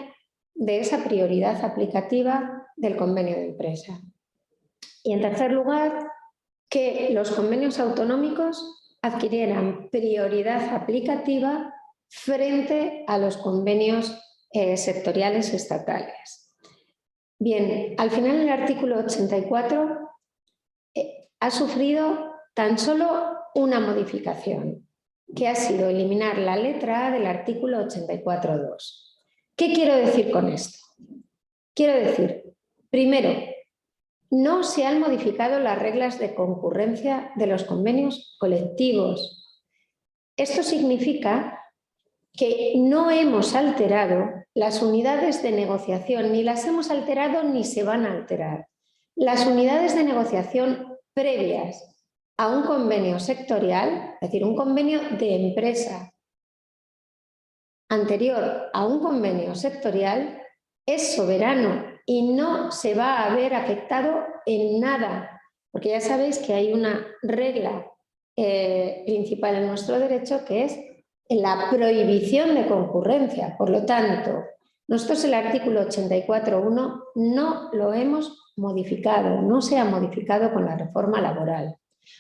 de esa prioridad aplicativa del convenio de empresa. Y en tercer lugar, que los convenios autonómicos adquirieran prioridad aplicativa frente a los convenios sectoriales estatales. Bien, al final el artículo 84 ha sufrido tan solo una modificación, que ha sido eliminar la letra A del artículo 84.2. ¿Qué quiero decir con esto? Quiero decir, primero, no se han modificado las reglas de concurrencia de los convenios colectivos. Esto significa que no hemos alterado las unidades de negociación, ni las hemos alterado ni se van a alterar. Las unidades de negociación previas a un convenio sectorial, es decir, un convenio de empresa anterior a un convenio sectorial, es soberano y no se va a ver afectado en nada, porque ya sabéis que hay una regla principal en nuestro derecho que es la prohibición de concurrencia. Por lo tanto, nosotros el artículo 84.1 no lo hemos modificado, no se ha modificado con la reforma laboral.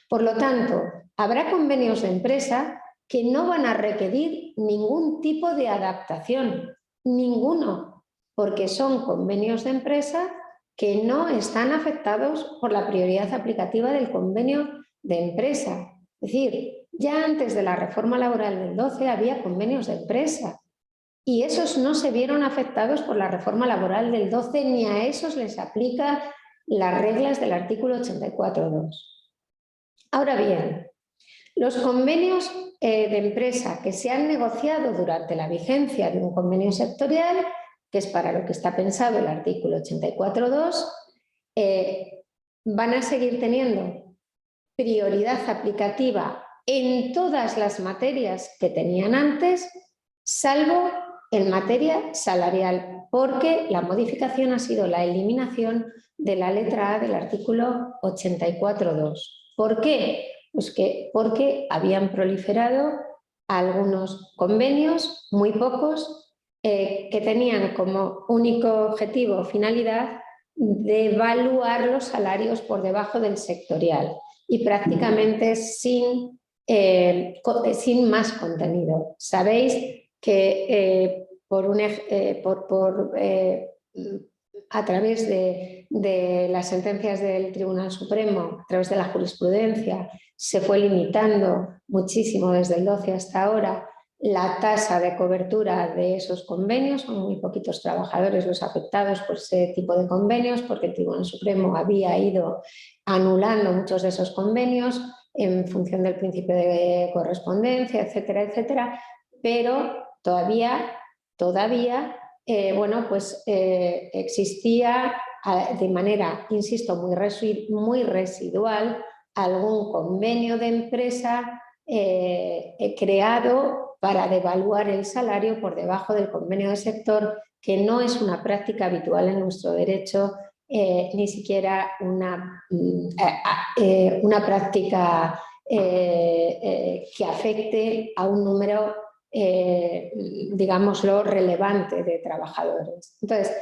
Por lo tanto, habrá convenios de empresa que no van a requerir ningún tipo de adaptación, ninguno, porque son convenios de empresa que no están afectados por la prioridad aplicativa del convenio de empresa. Es decir, ya antes de la reforma laboral del 12 había convenios de empresa y esos no se vieron afectados por la reforma laboral del 12, ni a esos les aplica las reglas del artículo 84.2. Ahora bien, los convenios de empresa que se han negociado durante la vigencia de un convenio sectorial, que es para lo que está pensado el artículo 84.2, van a seguir teniendo prioridad aplicativa en todas las materias que tenían antes, salvo en materia salarial, porque la modificación ha sido la eliminación de la letra A del artículo 84.2. ¿Por qué? Pues porque habían proliferado algunos convenios, muy pocos, que tenían como único objetivo o finalidad de evaluar los salarios por debajo del sectorial y prácticamente sin más contenido. Sabéis que a través de las sentencias del Tribunal Supremo, a través de la jurisprudencia, se fue limitando muchísimo desde el 12 hasta ahora la tasa de cobertura de esos convenios. Son muy poquitos trabajadores los afectados por ese tipo de convenios, porque el Tribunal Supremo había ido anulando muchos de esos convenios en función del principio de correspondencia, etcétera, etcétera, pero todavía existía de manera, insisto, muy residual algún convenio de empresa creado para devaluar el salario por debajo del convenio de sector, que no es una práctica habitual en nuestro derecho, ni siquiera una práctica que afecte a un número, digámoslo, relevante de trabajadores. Entonces,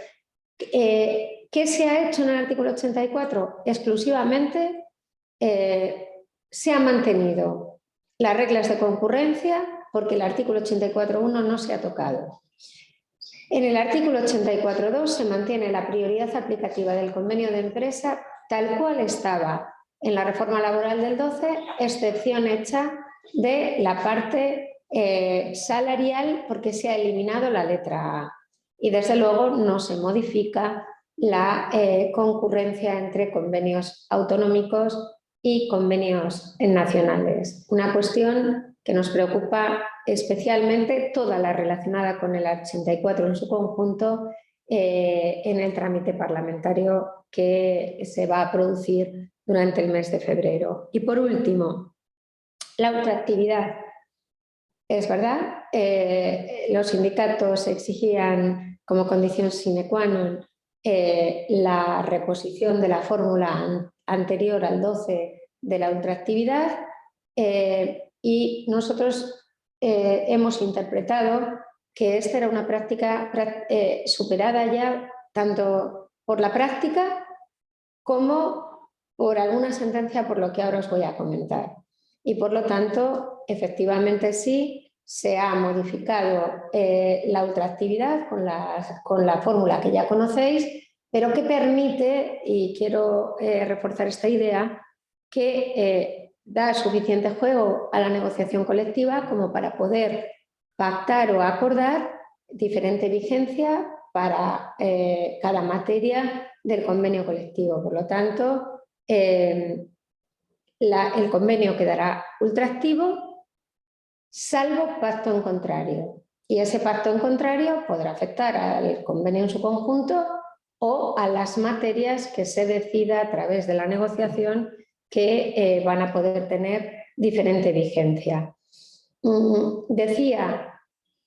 ¿qué se ha hecho en el artículo 84? Exclusivamente se han mantenido las reglas de concurrencia porque el artículo 84.1 no se ha tocado. En el artículo 84.2 se mantiene la prioridad aplicativa del convenio de empresa tal cual estaba en la reforma laboral del 12, excepción hecha de la parte salarial porque se ha eliminado la letra A. Y desde luego no se modifica la concurrencia entre convenios autonómicos y convenios nacionales. Una cuestión que nos preocupa especialmente, toda la relacionada con el 84 en su conjunto, en el trámite parlamentario que se va a producir durante el mes de febrero. Y por último, la ultraactividad. Es verdad, los sindicatos exigían como condición sine qua non la reposición de la fórmula anterior al 12 de la ultraactividad y nosotros hemos interpretado que esta era una práctica superada ya tanto por la práctica como por alguna sentencia, por lo que ahora os voy a comentar. Y por lo tanto, efectivamente sí, se ha modificado la ultraactividad con la fórmula que ya conocéis, pero que permite, y quiero reforzar esta idea, que da suficiente juego a la negociación colectiva como para poder pactar o acordar diferente vigencia para cada materia del convenio colectivo. Por lo tanto, el convenio quedará ultraactivo, salvo pacto en contrario. Y ese pacto en contrario podrá afectar al convenio en su conjunto o a las materias que se decida a través de la negociación que van a poder tener diferente vigencia. Decía,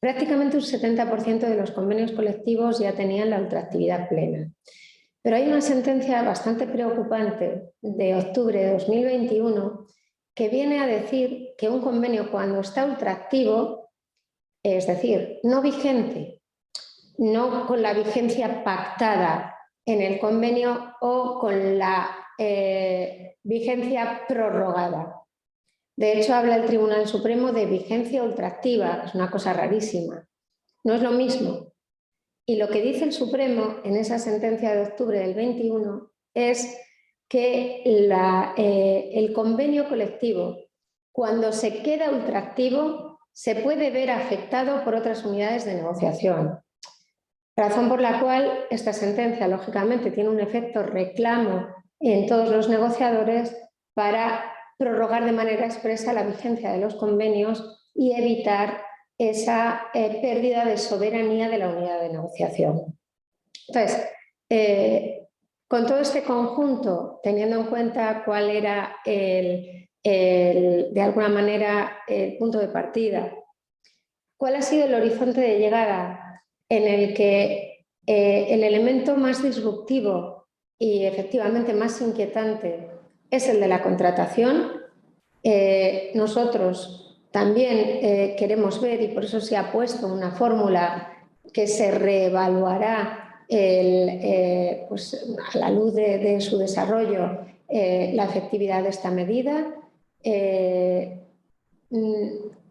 prácticamente un 70% de los convenios colectivos ya tenían la ultraactividad plena. Pero hay una sentencia bastante preocupante de octubre de 2021 que viene a decir que un convenio cuando está ultraactivo, es decir, no vigente, no con la vigencia pactada en el convenio o con la vigencia prorrogada. De hecho, habla el Tribunal Supremo de vigencia ultraactiva, es una cosa rarísima. No es lo mismo. Y lo que dice el Supremo en esa sentencia de octubre del 21 es que el convenio colectivo, cuando se queda ultraactivo, se puede ver afectado por otras unidades de negociación. Razón por la cual esta sentencia, lógicamente, tiene un efecto reclamo en todos los negociadores para prorrogar de manera expresa la vigencia de los convenios y evitar esa pérdida de soberanía de la unidad de negociación. Entonces, con todo este conjunto, teniendo en cuenta cuál era de alguna manera el punto de partida, cuál ha sido el horizonte de llegada en el que el elemento más disruptivo y efectivamente más inquietante es el de la contratación, nosotros también queremos ver, y por eso se ha puesto una fórmula que se reevaluará pues, a la luz de su desarrollo la efectividad de esta medida.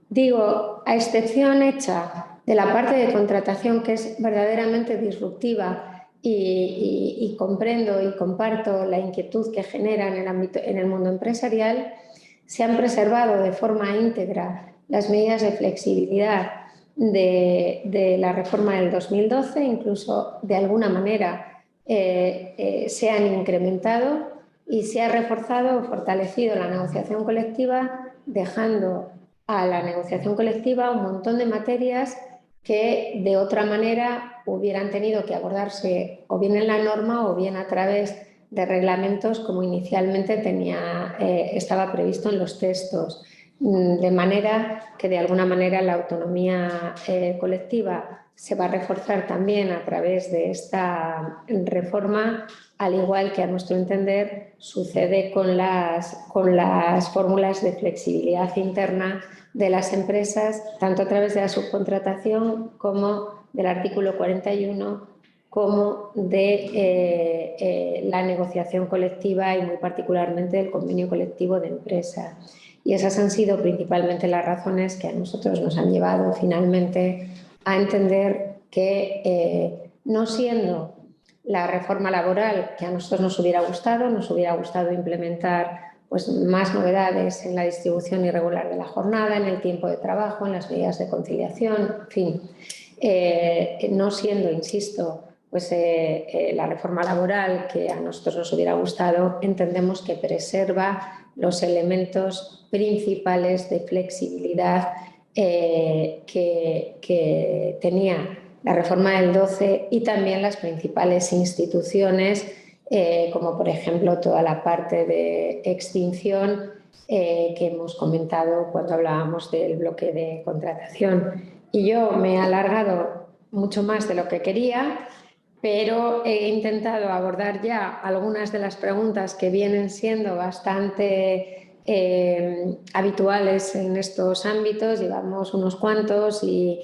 Digo, a excepción hecha de la parte de contratación que es verdaderamente disruptiva y comprendo y comparto la inquietud que genera en el mundo empresarial, se han preservado de forma íntegra las medidas de flexibilidad de la reforma del 2012, incluso de alguna manera se han incrementado y se ha reforzado o fortalecido la negociación colectiva, dejando a la negociación colectiva un montón de materias que de otra manera hubieran tenido que abordarse o bien en la norma o bien a través de reglamentos como inicialmente estaba previsto en los textos, de manera que de alguna manera la autonomía colectiva se va a reforzar también a través de esta reforma, al igual que a nuestro entender sucede con las fórmulas de flexibilidad interna de las empresas, tanto a través de la subcontratación como del artículo 41, como de la negociación colectiva y muy particularmente del convenio colectivo de empresa. Y esas han sido principalmente las razones que a nosotros nos han llevado finalmente a entender que no siendo la reforma laboral que a nosotros nos hubiera gustado implementar pues, más novedades en la distribución irregular de la jornada, en el tiempo de trabajo, en las medidas de conciliación, en fin, no siendo, insisto, pues, la reforma laboral que a nosotros nos hubiera gustado, entendemos que preserva los elementos principales de flexibilidad que tenía la reforma del 12 y también las principales instituciones, como por ejemplo toda la parte de extinción que hemos comentado cuando hablábamos del bloque de contratación. Y yo me he alargado mucho más de lo que quería, pero he intentado abordar ya algunas de las preguntas que vienen siendo bastante habituales en estos ámbitos. Llevamos unos cuantos y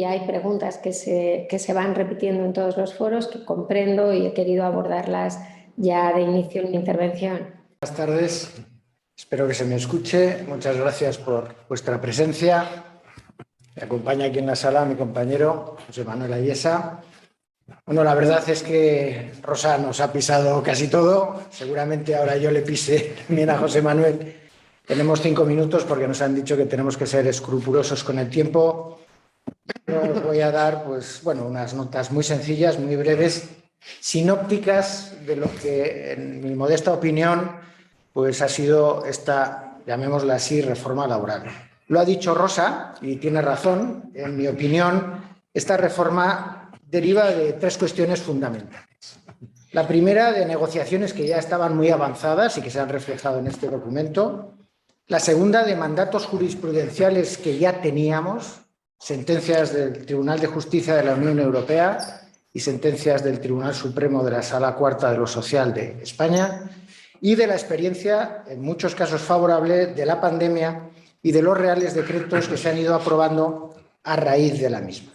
hay preguntas que se van repitiendo en todos los foros que comprendo y he querido abordarlas ya de inicio en mi intervención. Buenas tardes, espero que se me escuche. Muchas gracias por vuestra presencia. Me acompaña aquí en la sala mi compañero José Manuel Ayesa. Bueno, la verdad es que Rosa nos ha pisado casi todo. Seguramente ahora yo le pise bien a José Manuel. Tenemos 5 minutos porque nos han dicho que tenemos que ser escrupulosos con el tiempo. Yo os voy a dar pues, bueno, unas notas muy sencillas, muy breves, sinópticas de lo que, en mi modesta opinión, pues ha sido esta, llamémosla así, reforma laboral. Lo ha dicho Rosa y tiene razón. En mi opinión, esta reforma deriva de 3 cuestiones fundamentales. La primera, de negociaciones que ya estaban muy avanzadas y que se han reflejado en este documento. La segunda, de mandatos jurisprudenciales que ya teníamos, sentencias del Tribunal de Justicia de la Unión Europea y sentencias del Tribunal Supremo de la Sala Cuarta de lo Social de España, y de la experiencia, en muchos casos favorable, de la pandemia y de los reales decretos que se han ido aprobando a raíz de la misma.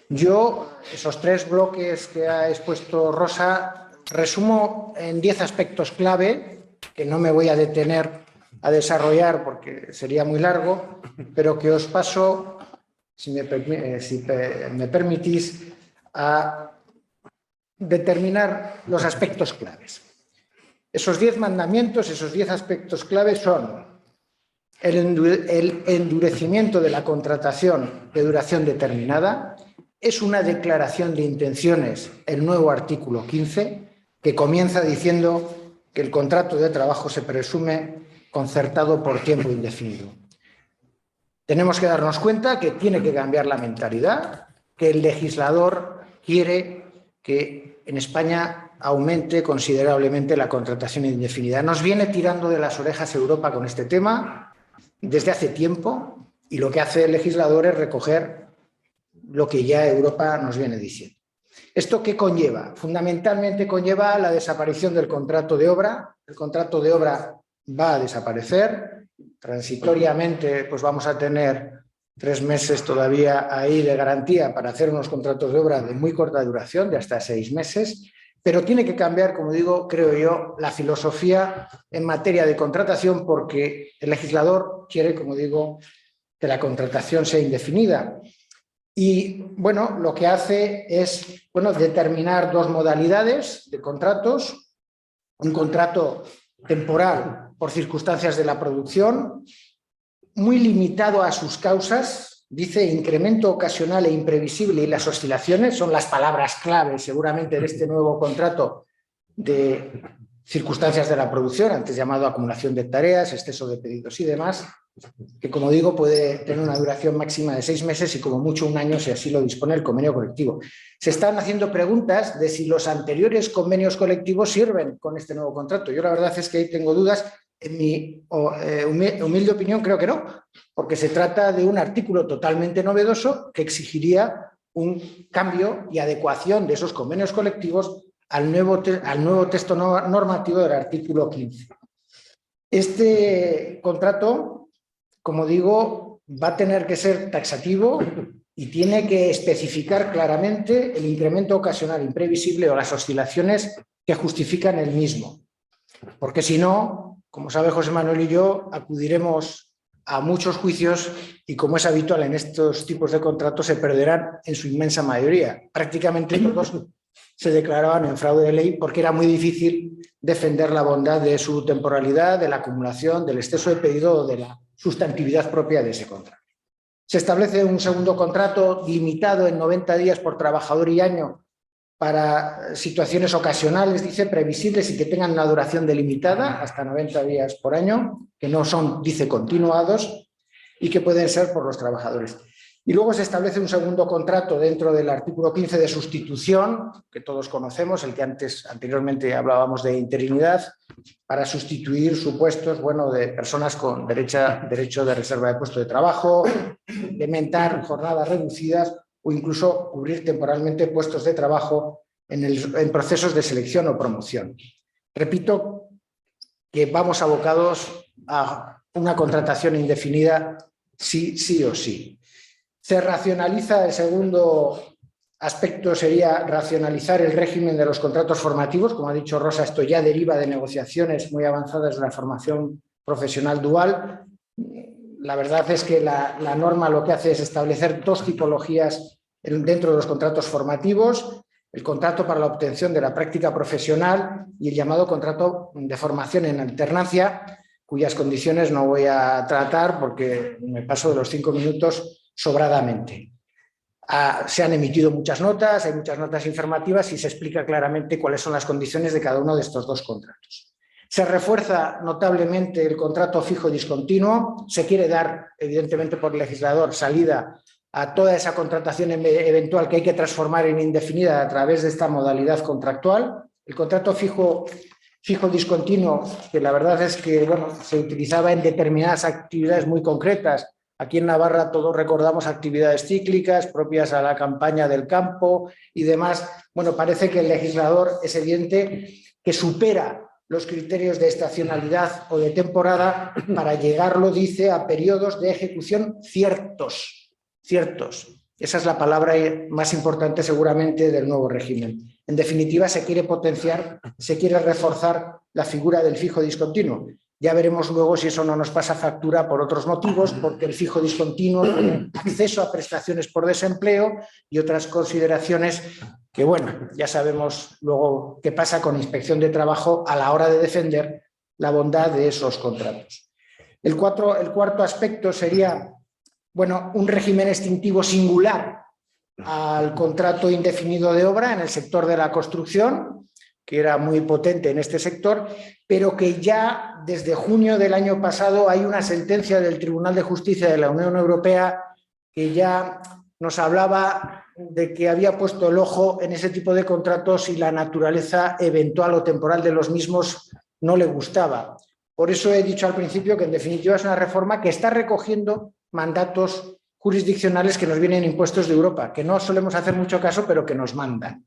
Yo, esos 3 bloques que ha expuesto Rosa, resumo en 10 aspectos clave, que no me voy a detener a desarrollar porque sería muy largo, pero que os paso, si me permitís, a determinar los aspectos claves. Esos 10 mandamientos, esos 10 aspectos claves son el endurecimiento de la contratación de duración determinada. Es una declaración de intenciones, el nuevo artículo 15, que comienza diciendo que el contrato de trabajo se presume concertado por tiempo indefinido. Tenemos que darnos cuenta que tiene que cambiar la mentalidad, que el legislador quiere que en España aumente considerablemente la contratación indefinida. Nos viene tirando de las orejas Europa con este tema desde hace tiempo y lo que hace el legislador es recoger lo que ya Europa nos viene diciendo. ¿Esto qué conlleva? Fundamentalmente conlleva la desaparición del contrato de obra. El contrato de obra va a desaparecer. Transitoriamente, pues vamos a tener 3 meses todavía ahí de garantía para hacer unos contratos de obra de muy corta duración, de hasta 6 meses, pero tiene que cambiar, como digo, creo yo, la filosofía en materia de contratación porque el legislador quiere, como digo, que la contratación sea indefinida. Y, bueno, lo que hace es, bueno, determinar 2 modalidades de contratos. Un contrato temporal por circunstancias de la producción, muy limitado a sus causas, dice incremento ocasional e imprevisible y las oscilaciones, son las palabras clave seguramente de este nuevo contrato de circunstancias de la producción, antes llamado acumulación de tareas, exceso de pedidos y demás. que, como digo, puede tener una duración máxima de 6 meses y como mucho 1 año si así lo dispone el convenio colectivo. Se están haciendo preguntas de si los anteriores convenios colectivos sirven con este nuevo contrato. Yo la verdad es que ahí tengo dudas. En mi humilde opinión creo que no, porque se trata de un artículo totalmente novedoso que exigiría un cambio y adecuación de esos convenios colectivos al nuevo texto normativo del artículo 15. Este contrato, como digo, va a tener que ser taxativo y tiene que especificar claramente el incremento ocasional imprevisible o las oscilaciones que justifican el mismo. Porque si no, como sabe José Manuel y yo, acudiremos a muchos juicios y, como es habitual en estos tipos de contratos, se perderán en su inmensa mayoría. Prácticamente todos se declaraban en fraude de ley porque era muy difícil defender la bondad de su temporalidad, de la acumulación, del exceso de pedido o de la sustantividad propia de ese contrato. Se establece un segundo contrato limitado en 90 días por trabajador y año para situaciones ocasionales, dice, previsibles y que tengan una duración delimitada, hasta 90 días por año, que no son, dice, continuados y que pueden ser por los trabajadores. Y luego se establece un segundo contrato dentro del artículo 15 de sustitución, que todos conocemos, el que anteriormente hablábamos de interinidad, para sustituir supuestos, de personas con derecho de reserva de puesto de trabajo, implementar jornadas reducidas o incluso cubrir temporalmente puestos de trabajo en procesos de selección o promoción. Repito que vamos abocados a una contratación indefinida sí o sí. Se racionaliza, el segundo aspecto sería racionalizar el régimen de los contratos formativos. Como ha dicho Rosa, esto ya deriva de negociaciones muy avanzadas de la formación profesional dual. La verdad es que la norma lo que hace es establecer 2 tipologías dentro de los contratos formativos: el contrato para la obtención de la práctica profesional y el llamado contrato de formación en alternancia, cuyas condiciones no voy a tratar porque me paso de los 5 minutos sobradamente. Se han emitido muchas notas, hay muchas notas informativas y se explica claramente cuáles son las condiciones de cada uno de estos 2 contratos. Se refuerza notablemente el contrato fijo discontinuo. Se quiere dar, evidentemente por el legislador, salida a toda esa contratación eventual que hay que transformar en indefinida a través de esta modalidad contractual. El contrato fijo discontinuo, que la verdad es que se utilizaba en determinadas actividades muy concretas. Aquí en Navarra todos recordamos actividades cíclicas propias a la campaña del campo y demás. Parece que el legislador es evidente que supera los criterios de estacionalidad o de temporada para llegarlo, dice, a periodos de ejecución ciertos. Esa es la palabra más importante seguramente del nuevo régimen. En definitiva, se quiere potenciar, se quiere reforzar la figura del fijo discontinuo. Ya veremos luego si eso no nos pasa factura por otros motivos, porque el fijo discontinuo tiene acceso a prestaciones por desempleo y otras consideraciones que, ya sabemos luego qué pasa con Inspección de Trabajo a la hora de defender la bondad de esos contratos. El cuarto aspecto sería, un régimen extintivo singular al contrato indefinido de obra en el sector de la construcción, que era muy potente en este sector, pero que ya desde junio del año pasado hay una sentencia del Tribunal de Justicia de la Unión Europea que ya nos hablaba de que había puesto el ojo en ese tipo de contratos y la naturaleza eventual o temporal de los mismos no le gustaba. Por eso he dicho al principio que en definitiva es una reforma que está recogiendo mandatos jurisdiccionales que nos vienen impuestos de Europa, que no solemos hacer mucho caso, pero que nos mandan.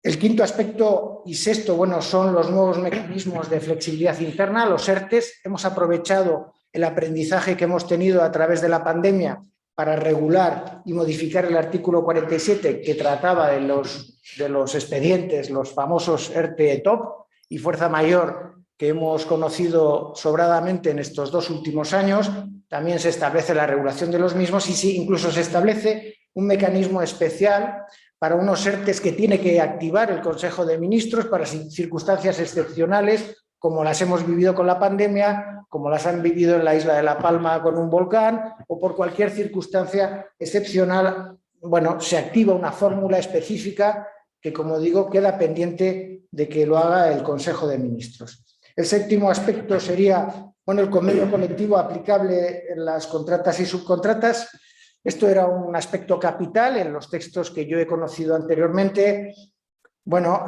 El quinto aspecto y sexto, son los nuevos mecanismos de flexibilidad interna, los ERTEs. Hemos aprovechado el aprendizaje que hemos tenido a través de la pandemia para regular y modificar el artículo 47 que trataba de los expedientes, los famosos ERTE top y fuerza mayor que hemos conocido sobradamente en estos 2 últimos años. También se establece la regulación de los mismos y sí, incluso se establece un mecanismo especial para unos ERTEs que tiene que activar el Consejo de Ministros para circunstancias excepcionales, como las hemos vivido con la pandemia, como las han vivido en la isla de La Palma con un volcán, o por cualquier circunstancia excepcional. Se activa una fórmula específica que, como digo, queda pendiente de que lo haga el Consejo de Ministros. El séptimo aspecto sería Bueno, el convenio colectivo aplicable en las contratas y subcontratas. Esto era un aspecto capital en los textos que yo he conocido anteriormente. Bueno,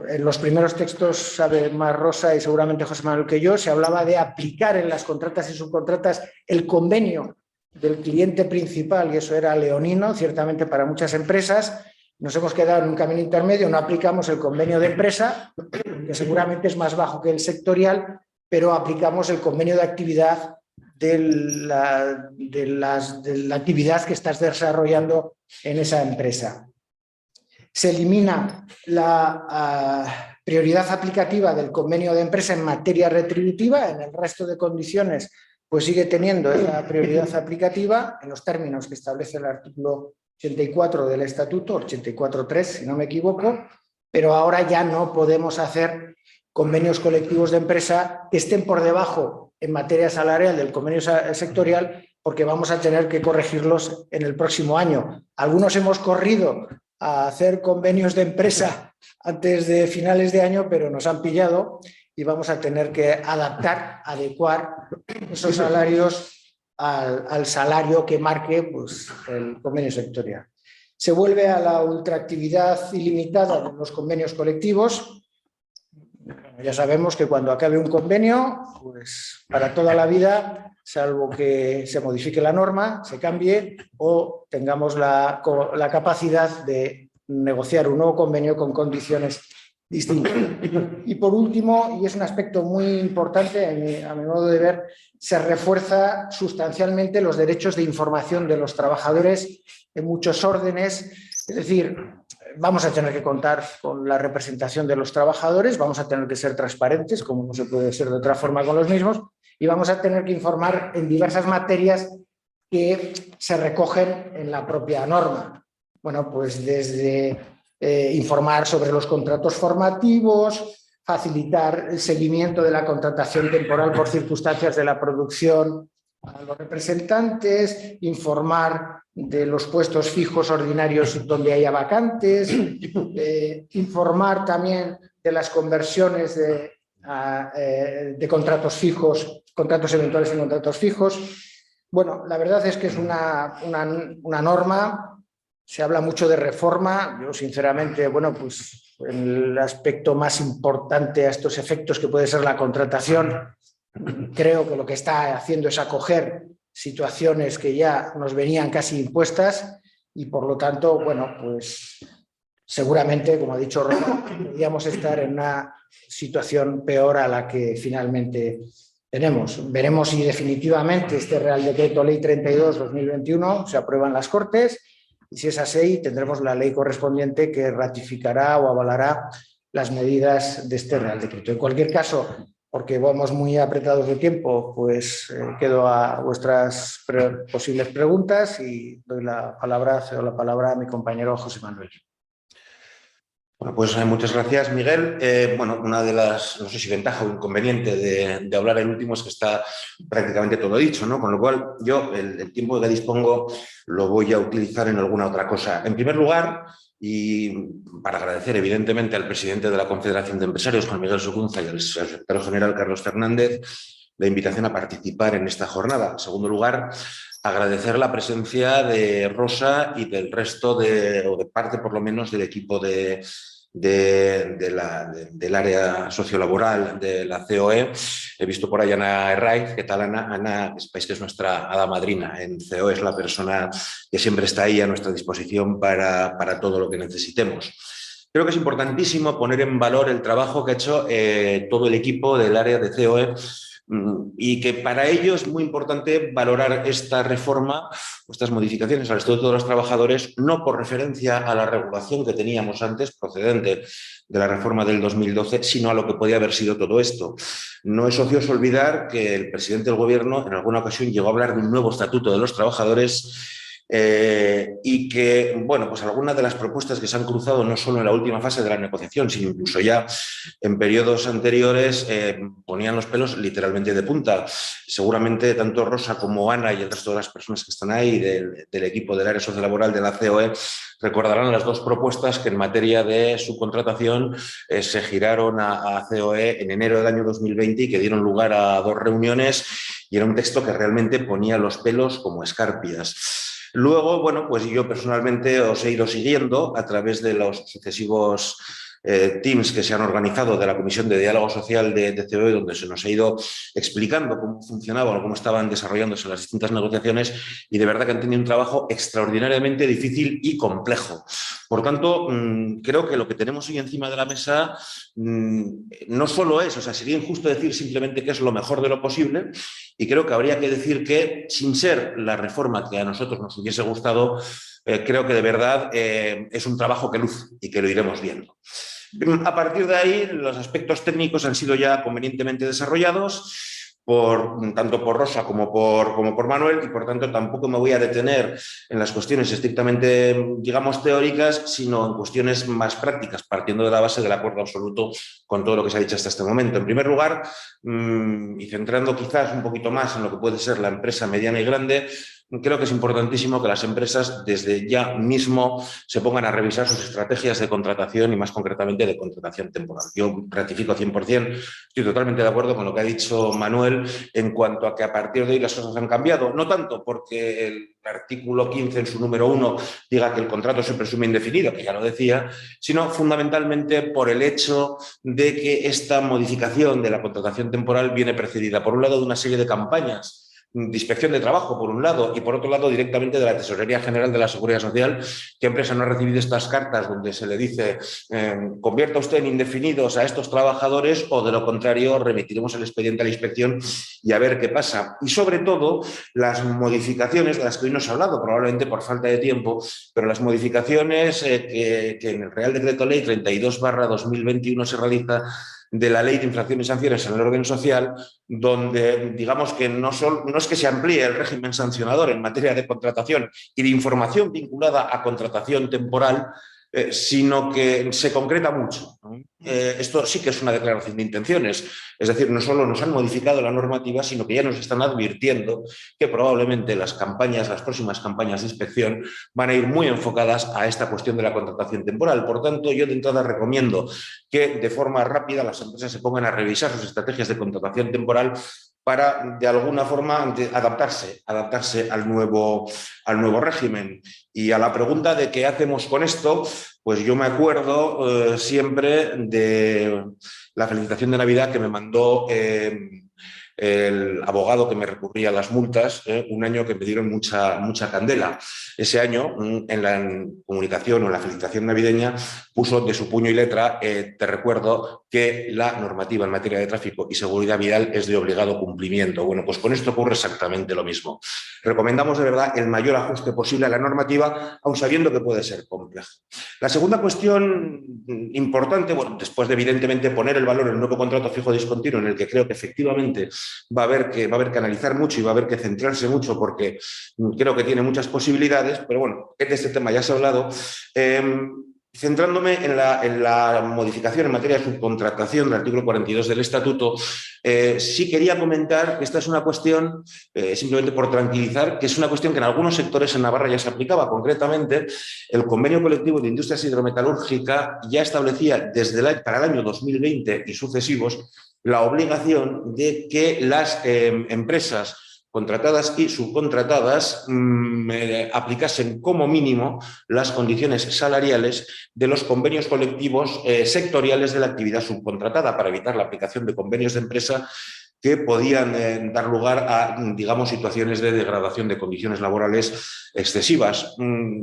en los primeros textos, sabe más Rosa y seguramente José Manuel que yo, se hablaba de aplicar en las contratas y subcontratas el convenio del cliente principal, y eso era leonino, ciertamente para muchas empresas. Nos hemos quedado en un camino intermedio, no aplicamos el convenio de empresa, que seguramente es más bajo que el sectorial, pero aplicamos el convenio de actividad de la actividad que estás desarrollando en esa empresa. Se elimina la prioridad aplicativa del convenio de empresa en materia retributiva. En el resto de condiciones pues sigue teniendo esa prioridad aplicativa en los términos que establece el artículo 84 del Estatuto, 84.3 si no me equivoco, pero ahora ya no podemos hacer convenios colectivos de empresa que estén por debajo en materia salarial del convenio sectorial, porque vamos a tener que corregirlos en el próximo año. Algunos hemos corrido a hacer convenios de empresa antes de finales de año, pero nos han pillado y vamos a tener que adaptar, adecuar esos salarios al salario que marque pues, el convenio sectorial. Se vuelve a la ultraactividad ilimitada de los convenios colectivos. Ya sabemos que cuando acabe un convenio, pues para toda la vida, salvo que se modifique la norma, se cambie o tengamos la capacidad de negociar un nuevo convenio con condiciones distintas. Y por último, y es un aspecto muy importante a mi modo de ver, se refuerza sustancialmente los derechos de información de los trabajadores en muchos órdenes. Es decir, vamos a tener que contar con la representación de los trabajadores, vamos a tener que ser transparentes, como no se puede ser de otra forma con los mismos, y vamos a tener que informar en diversas materias que se recogen en la propia norma. Bueno, pues desde informar sobre los contratos formativos, facilitar el seguimiento de la contratación temporal por circunstancias de la producción a los representantes, informar de los puestos fijos ordinarios donde haya vacantes, informar también de las conversiones de contratos fijos, contratos eventuales en contratos fijos. Bueno, la verdad es que es una norma. Se habla mucho de reforma. Yo, sinceramente, bueno, pues el aspecto más importante a estos efectos que puede ser la contratación, creo que lo que está haciendo es acoger situaciones que ya nos venían casi impuestas y, por lo tanto, bueno, pues seguramente, como ha dicho Rosa, podríamos estar en una situación peor a la que finalmente tenemos. Veremos si definitivamente este Real Decreto Ley 32/2021 se aprueba en las Cortes. Y si es así, tendremos la ley correspondiente que ratificará o avalará las medidas de este Real Decreto. En cualquier caso, porque vamos muy apretados de tiempo, pues quedo a vuestras posibles preguntas y cedo la palabra a mi compañero José Manuel. Bueno, pues muchas gracias, Miguel. Bueno, una de las, no sé si ventaja o inconveniente de hablar el último es que está prácticamente todo dicho, ¿no? Con lo cual yo el tiempo que dispongo lo voy a utilizar en alguna otra cosa. En primer lugar, y para agradecer evidentemente al presidente de la Confederación de Empresarios, Juan Miguel Sucunza, y al secretario general, Carlos Fernández, la invitación a participar en esta jornada. En segundo lugar, agradecer la presencia de Rosa y del resto o de parte por lo menos del equipo del área sociolaboral de la COE. He visto por ahí a Ana Herraiz. ¿Qué tal, Ana? Ana, sepáis que es nuestra hada madrina en COE, es la persona que siempre está ahí a nuestra disposición para todo lo que necesitemos. Creo que es importantísimo poner en valor el trabajo que ha hecho todo el equipo del área de COE, y que para ello es muy importante valorar esta reforma, estas modificaciones al Estatuto de los Trabajadores, no por referencia a la regulación que teníamos antes, procedente de la reforma del 2012, sino a lo que podía haber sido todo esto. No es ocioso olvidar que el presidente del Gobierno en alguna ocasión llegó a hablar de un nuevo Estatuto de los Trabajadores, y que, bueno, pues algunas de las propuestas que se han cruzado no solo en la última fase de la negociación, sino incluso ya en periodos anteriores, ponían los pelos literalmente de punta. Seguramente tanto Rosa como Ana y el resto de las personas que están ahí del equipo del área sociolaboral de la COE recordarán las dos propuestas que en materia de subcontratación se giraron a COE en enero del año 2020 y que dieron lugar a 2 reuniones, y era un texto que realmente ponía los pelos como escarpias. Luego, bueno, pues yo personalmente os he ido siguiendo a través de los sucesivos teams que se han organizado de la Comisión de Diálogo Social de COE, donde se nos ha ido explicando cómo funcionaban o cómo estaban desarrollándose las distintas negociaciones, y de verdad que han tenido un trabajo extraordinariamente difícil y complejo. Por tanto, creo que lo que tenemos hoy encima de la mesa no solo es, o sea, sería injusto decir simplemente que es lo mejor de lo posible, y creo que habría que decir que, sin ser la reforma que a nosotros nos hubiese gustado, creo que de verdad es un trabajo que luce y que lo iremos viendo. A partir de ahí, los aspectos técnicos han sido ya convenientemente desarrollados, tanto por Rosa como por Manuel, y por tanto tampoco me voy a detener en las cuestiones estrictamente, digamos, teóricas, sino en cuestiones más prácticas, partiendo de la base del acuerdo absoluto con todo lo que se ha dicho hasta este momento. En primer lugar, y centrando quizás un poquito más en lo que puede ser la empresa mediana y grande, creo que es importantísimo que las empresas desde ya mismo se pongan a revisar sus estrategias de contratación, y más concretamente de contratación temporal. Yo ratifico 100%, estoy totalmente de acuerdo con lo que ha dicho Manuel en cuanto a que a partir de hoy las cosas han cambiado. No tanto porque el artículo 15 en su número 1 diga que el contrato se presume indefinido, que ya lo decía, sino fundamentalmente por el hecho de que esta modificación de la contratación temporal viene precedida, por un lado, de una serie de campañas de inspección de trabajo, por un lado, y por otro lado directamente de la Tesorería General de la Seguridad Social. ¿Qué empresa no ha recibido estas cartas donde se le dice convierta usted en indefinidos a estos trabajadores, o de lo contrario remitiremos el expediente a la inspección y a ver qué pasa? Y sobre todo las modificaciones de las que hoy no se ha hablado, probablemente por falta de tiempo, pero las modificaciones que en el Real Decreto Ley 32/2021 se realiza de la Ley de Infracciones y Sanciones en el orden social, donde digamos que no es que se amplíe el régimen sancionador en materia de contratación y de información vinculada a contratación temporal, sino que se concreta mucho, ¿no? Esto sí que es una declaración de intenciones, es decir, no solo nos han modificado la normativa, sino que ya nos están advirtiendo que probablemente las próximas campañas de inspección van a ir muy enfocadas a esta cuestión de la contratación temporal. Por tanto, yo de entrada recomiendo que de forma rápida las empresas se pongan a revisar sus estrategias de contratación temporal para, de alguna forma, adaptarse al nuevo régimen. Y a la pregunta de qué hacemos con esto, pues yo me acuerdo siempre de la felicitación de Navidad que me mandó el abogado que me recurría a las multas, un año que me dieron mucha candela. Ese año, en la comunicación o en la felicitación navideña, puso de su puño y letra, te recuerdo que la normativa en materia de tráfico y seguridad vial es de obligado cumplimiento. Bueno, pues con esto ocurre exactamente lo mismo. Recomendamos de verdad el mayor ajuste posible a la normativa, aun sabiendo que puede ser compleja. La segunda cuestión importante, bueno, después de evidentemente poner el valor en el nuevo contrato fijo discontinuo, en el que creo que efectivamente va a haber que analizar mucho y va a haber que centrarse mucho, porque creo que tiene muchas posibilidades, pero bueno, de este tema ya se ha hablado. Centrándome en la modificación en materia de subcontratación del artículo 42 del Estatuto, sí quería comentar que esta es una cuestión, simplemente por tranquilizar, que es una cuestión que en algunos sectores en Navarra ya se aplicaba. Concretamente, el Convenio Colectivo de Industrias Hidrometalúrgica ya establecía para el año 2020 y sucesivos la obligación de que las empresas contratadas y subcontratadas aplicasen como mínimo las condiciones salariales de los convenios colectivos sectoriales de la actividad subcontratada, para evitar la aplicación de convenios de empresa que podían dar lugar a, digamos, situaciones de degradación de condiciones laborales excesivas.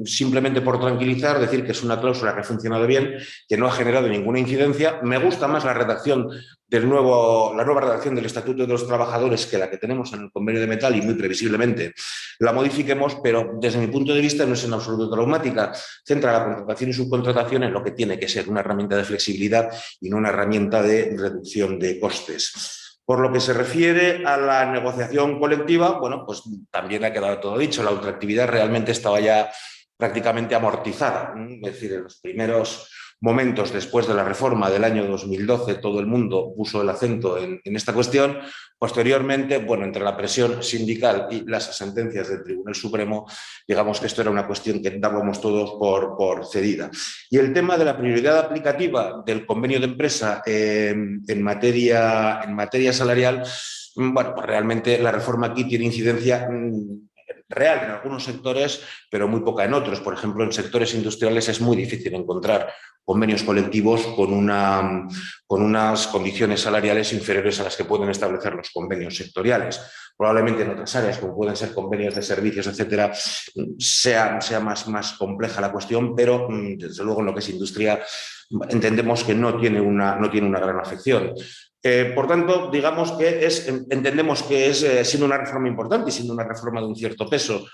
Simplemente por tranquilizar, decir que es una cláusula que ha funcionado bien, que no ha generado ninguna incidencia. Me gusta más la redacción la nueva redacción del Estatuto de los Trabajadores que la que tenemos en el convenio de metal, y muy previsiblemente la modifiquemos, pero desde mi punto de vista no es en absoluto traumática. Centra la contratación y subcontratación en lo que tiene que ser una herramienta de flexibilidad y no una herramienta de reducción de costes. Por lo que se refiere a la negociación colectiva, bueno, pues también ha quedado todo dicho. La ultraactividad realmente estaba ya prácticamente amortizada. Es decir, en los primeros momentos después de la reforma del año 2012 todo el mundo puso el acento en esta cuestión. Posteriormente, bueno, entre la presión sindical y las sentencias del Tribunal Supremo, digamos que esto era una cuestión que dábamos todos por cedida. Y el tema de la prioridad aplicativa del convenio de empresa en materia salarial, bueno, pues realmente la reforma aquí tiene incidencia real en algunos sectores, pero muy poca en otros. Por ejemplo, en sectores industriales es muy difícil encontrar convenios colectivos con unas condiciones salariales inferiores a las que pueden establecer los convenios sectoriales. Probablemente en otras áreas, como pueden ser convenios de servicios, etcétera, sea más compleja la cuestión, pero desde luego en lo que es industria entendemos que no tiene una gran afección. Por tanto, digamos que entendemos que siendo una reforma importante y siendo una reforma de un cierto peso,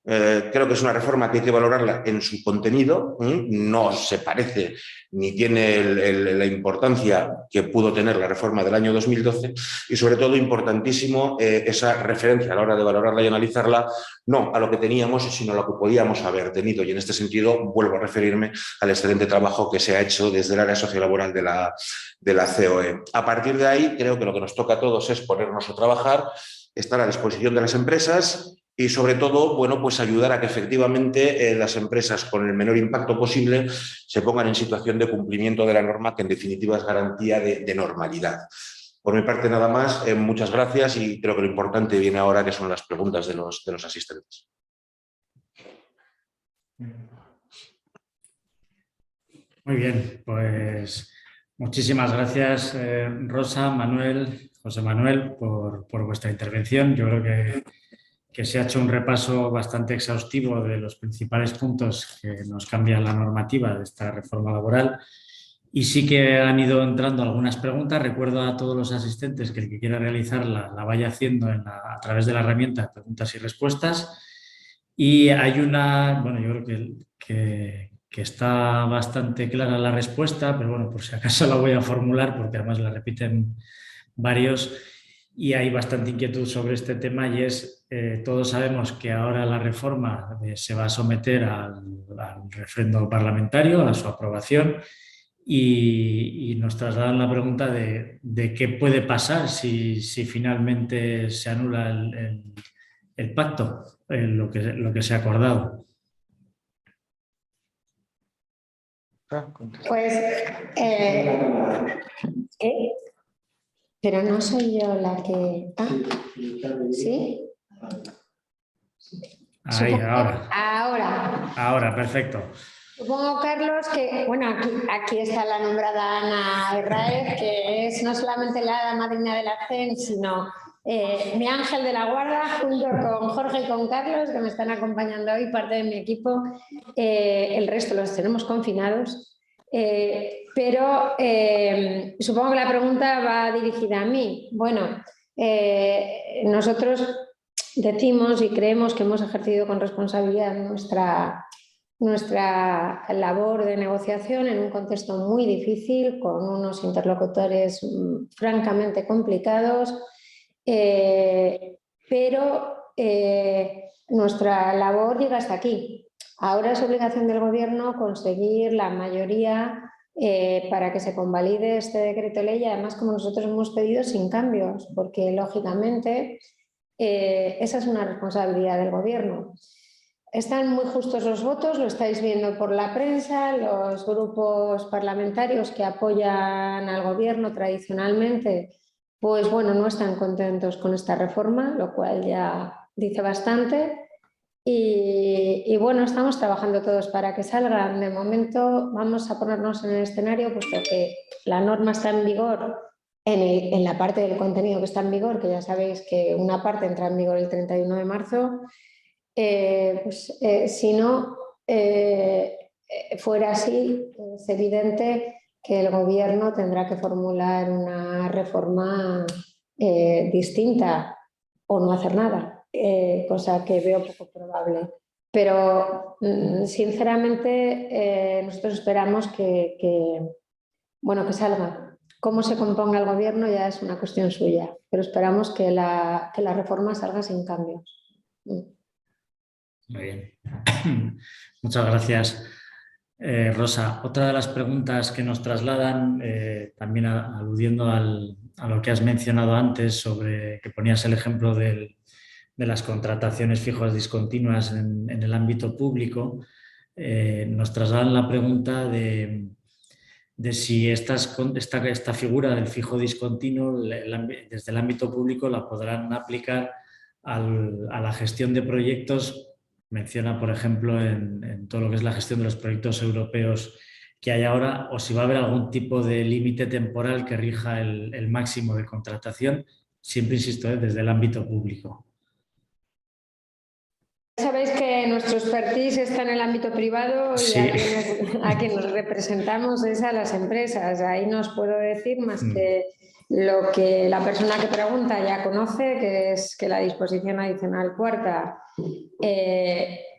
creo que es una reforma que hay que valorarla en su contenido. No se parece ni tiene la importancia que pudo tener la reforma del año 2012 y, sobre todo, importantísimo esa referencia a la hora de valorarla y analizarla, no a lo que teníamos, sino a lo que podíamos haber tenido. Y en este sentido vuelvo a referirme al excelente trabajo que se ha hecho desde el área sociolaboral de la COE. A partir de ahí, creo que lo que nos toca a todos es ponernos a trabajar, estar a disposición de las empresas y, sobre todo, bueno, pues ayudar a que efectivamente las empresas, con el menor impacto posible, se pongan en situación de cumplimiento de la norma, que en definitiva es garantía de normalidad. Por mi parte, nada más. Muchas gracias y creo que lo importante viene ahora, que son las preguntas de los asistentes. Muy bien, pues muchísimas gracias, Rosa, Manuel, José Manuel, por vuestra intervención. Yo creo que se ha hecho un repaso bastante exhaustivo de los principales puntos que nos cambian la normativa de esta reforma laboral. Y sí que han ido entrando algunas preguntas. Recuerdo a todos los asistentes que el que quiera realizarla la vaya haciendo a través de la herramienta preguntas y respuestas. Y hay una, bueno, yo creo que está bastante clara la respuesta, pero bueno, por si acaso la voy a formular porque además la repiten varios y hay bastante inquietud sobre este tema y es, todos sabemos que ahora la reforma se va a someter al referendo parlamentario, a su aprobación y nos trasladan la pregunta de qué puede pasar si finalmente se anula el pacto, lo que se ha acordado. Pues, pero no soy yo la que... ¿Sí? Ahí, Ahora. Ahora, perfecto. Supongo, Carlos, que bueno, aquí está la nombrada Ana Herráez, que es no solamente la hada madrina de la CEN, sino mi ángel de la guarda, junto con Jorge y con Carlos, que me están acompañando hoy, parte de mi equipo. El resto los tenemos confinados. Pero supongo que la pregunta va dirigida a mí. Bueno, nosotros decimos y creemos que hemos ejercido con responsabilidad nuestra labor de negociación en un contexto muy difícil, con unos interlocutores francamente complicados, pero nuestra labor llega hasta aquí. Ahora es obligación del Gobierno conseguir la mayoría para que se convalide este decreto ley, y además, como nosotros hemos pedido, sin cambios, porque lógicamente esa es una responsabilidad del Gobierno. Están muy justos los votos, lo estáis viendo por la prensa. Los grupos parlamentarios que apoyan al Gobierno tradicionalmente, pues bueno, no están contentos con esta reforma, lo cual ya dice bastante. Y bueno, estamos trabajando todos para que salgan. De momento vamos a ponernos en el escenario, puesto que la norma está en vigor en la parte del contenido que está en vigor, que ya sabéis que una parte entra en vigor el 31 de marzo. Si no fuera así, es evidente que el Gobierno tendrá que formular una reforma distinta o no hacer nada. Cosa que veo poco probable. Pero sinceramente nosotros esperamos que salga cómo se componga el gobierno ya es una cuestión suya, pero esperamos que la reforma salga sin cambios. Muy bien. Muchas gracias, Rosa. Otra de las preguntas que nos trasladan, también aludiendo a lo que has mencionado antes, sobre que ponías el ejemplo de las contrataciones fijas discontinuas en el ámbito público, nos trasladan la pregunta de si esta figura del fijo discontinuo desde el ámbito público la podrán aplicar a la gestión de proyectos. Menciona, por ejemplo, en todo lo que es la gestión de los proyectos europeos que hay ahora, o si va a haber algún tipo de límite temporal que rija el máximo de contratación, siempre insisto, desde el ámbito público. Sabéis que nuestro expertise está en el ámbito privado y sí. a quien nos representamos es a las empresas. Ahí no os puedo decir más que lo que la persona que pregunta ya conoce, que es que la disposición adicional cuarta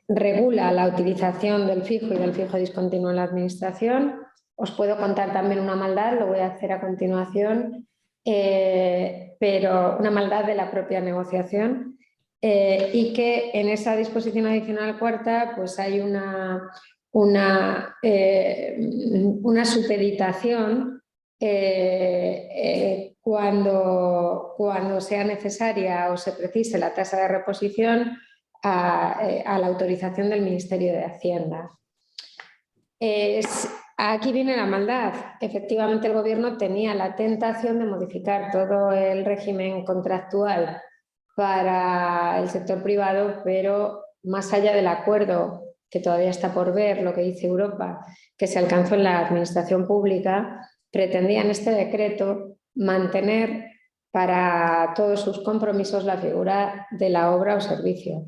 regula la utilización del fijo y del fijo discontinuo en la administración. Os puedo contar también una maldad, lo voy a hacer a continuación, pero una maldad de la propia negociación. Y que en esa disposición adicional cuarta pues hay una supeditación cuando sea necesaria o se precise la tasa de reposición a la autorización del Ministerio de Hacienda. Aquí viene la maldad. Efectivamente, el Gobierno tenía la tentación de modificar todo el régimen contractual para el sector privado, pero más allá del acuerdo, que todavía está por ver, lo que dice Europa, que se alcanzó en la administración pública, pretendía en este decreto mantener para todos sus compromisos la figura de la obra o servicio.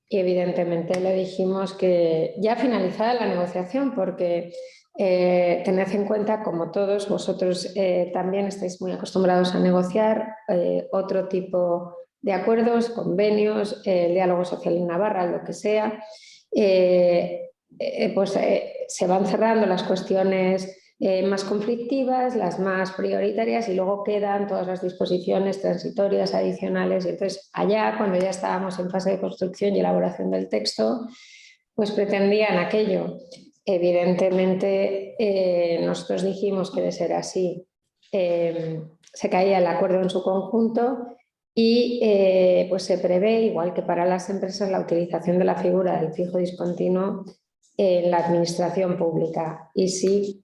Y evidentemente le dijimos que ya finalizada la negociación, porque tened en cuenta, como todos vosotros también estáis muy acostumbrados a negociar otro tipo de acuerdos, convenios, el diálogo social en Navarra, lo que sea, se van cerrando las cuestiones más conflictivas, las más prioritarias, y luego quedan todas las disposiciones transitorias adicionales. Y entonces allá, cuando ya estábamos en fase de construcción y elaboración del texto, pues pretendían aquello. Evidentemente nosotros dijimos que de ser así se caía el acuerdo en su conjunto y pues se prevé, igual que para las empresas, la utilización de la figura del fijo discontinuo en la administración pública, y sí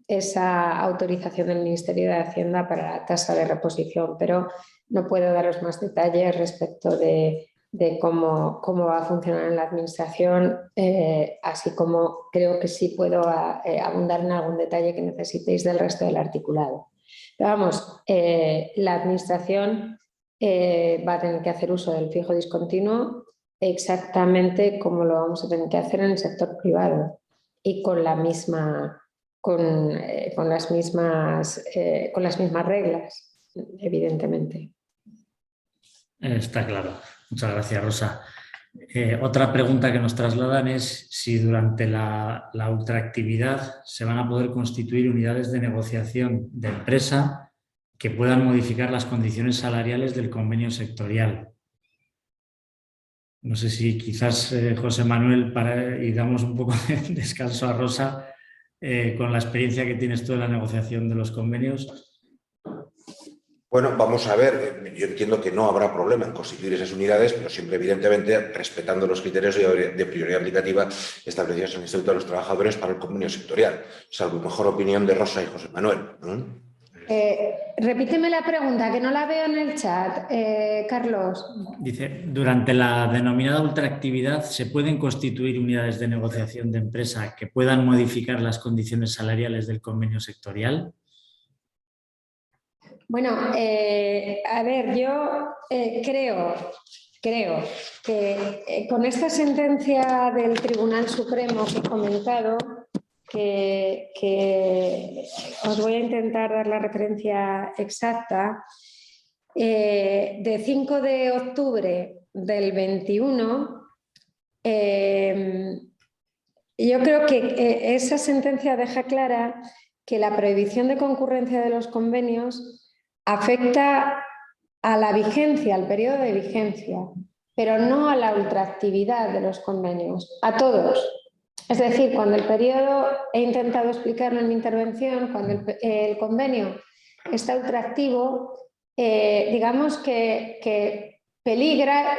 esa autorización del Ministerio de Hacienda para la tasa de reposición, pero no puedo daros más detalles respecto de cómo va a funcionar en la administración, así como creo que sí puedo abundar en algún detalle que necesitéis del resto del articulado. Pero vamos, la administración va a tener que hacer uso del fijo discontinuo exactamente como lo vamos a tener que hacer en el sector privado y con las mismas reglas, evidentemente. Está claro. Muchas gracias, Rosa. Otra pregunta que nos trasladan es si durante la ultraactividad se van a poder constituir unidades de negociación de empresa que puedan modificar las condiciones salariales del convenio sectorial. No sé si quizás, José Manuel, y damos un poco de descanso a Rosa, con la experiencia que tienes tú en la negociación de los convenios. Bueno, vamos a ver, yo entiendo que no habrá problema en constituir esas unidades, pero siempre, evidentemente, respetando los criterios de prioridad aplicativa establecidos en el Estatuto de los Trabajadores para el convenio sectorial, salvo mejor opinión de Rosa y José Manuel. Repíteme la pregunta, que no la veo en el chat, Carlos. Dice, durante la denominada ultraactividad, ¿se pueden constituir unidades de negociación de empresa que puedan modificar las condiciones salariales del convenio sectorial? Bueno, a ver, yo creo que con esta sentencia del Tribunal Supremo que he comentado, que os voy a intentar dar la referencia exacta, de 5 de octubre del 21, yo creo que esa sentencia deja clara que la prohibición de concurrencia de los convenios afecta a la vigencia, al periodo de vigencia, pero no a la ultraactividad de los convenios, a todos. Es decir, cuando el periodo, he intentado explicarlo en mi intervención, cuando el convenio está ultraactivo, digamos que peligra,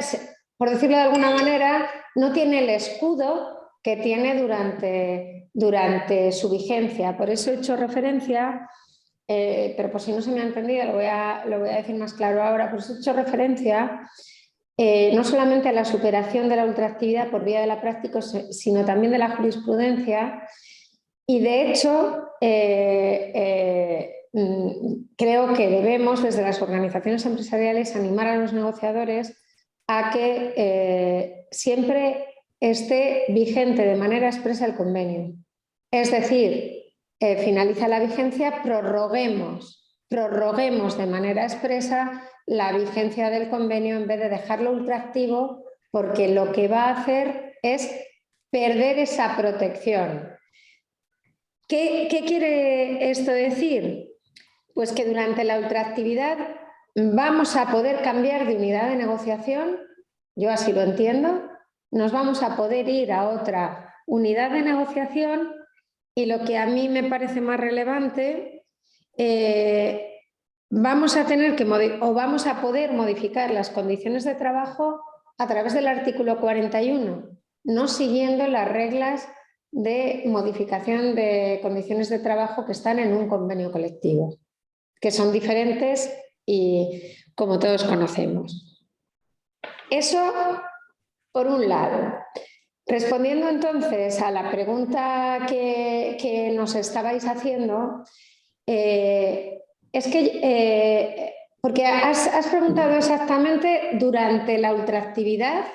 por decirlo de alguna manera, no tiene el escudo que tiene durante su vigencia. Por eso he hecho referencia, pero por si no se me ha entendido, lo voy a decir más claro ahora, por eso he hecho referencia no solamente a la superación de la ultraactividad por vía de la práctica, sino también de la jurisprudencia. Y de hecho, creo que debemos desde las organizaciones empresariales animar a los negociadores a que siempre esté vigente de manera expresa el convenio. Es decir, finaliza la vigencia, prorroguemos de manera expresa la vigencia del convenio en vez de dejarlo ultraactivo, porque lo que va a hacer es perder esa protección. ¿Qué quiere esto decir? Pues que durante la ultraactividad vamos a poder cambiar de unidad de negociación, yo así lo entiendo, nos vamos a poder ir a otra unidad de negociación y lo que a mí me parece más relevante, vamos a poder modificar las condiciones de trabajo a través del artículo 41, no siguiendo las reglas de modificación de condiciones de trabajo que están en un convenio colectivo, que son diferentes y como todos conocemos. Eso por un lado. Respondiendo entonces a la pregunta que nos estabais haciendo, es que, porque has preguntado exactamente durante la ultraactividad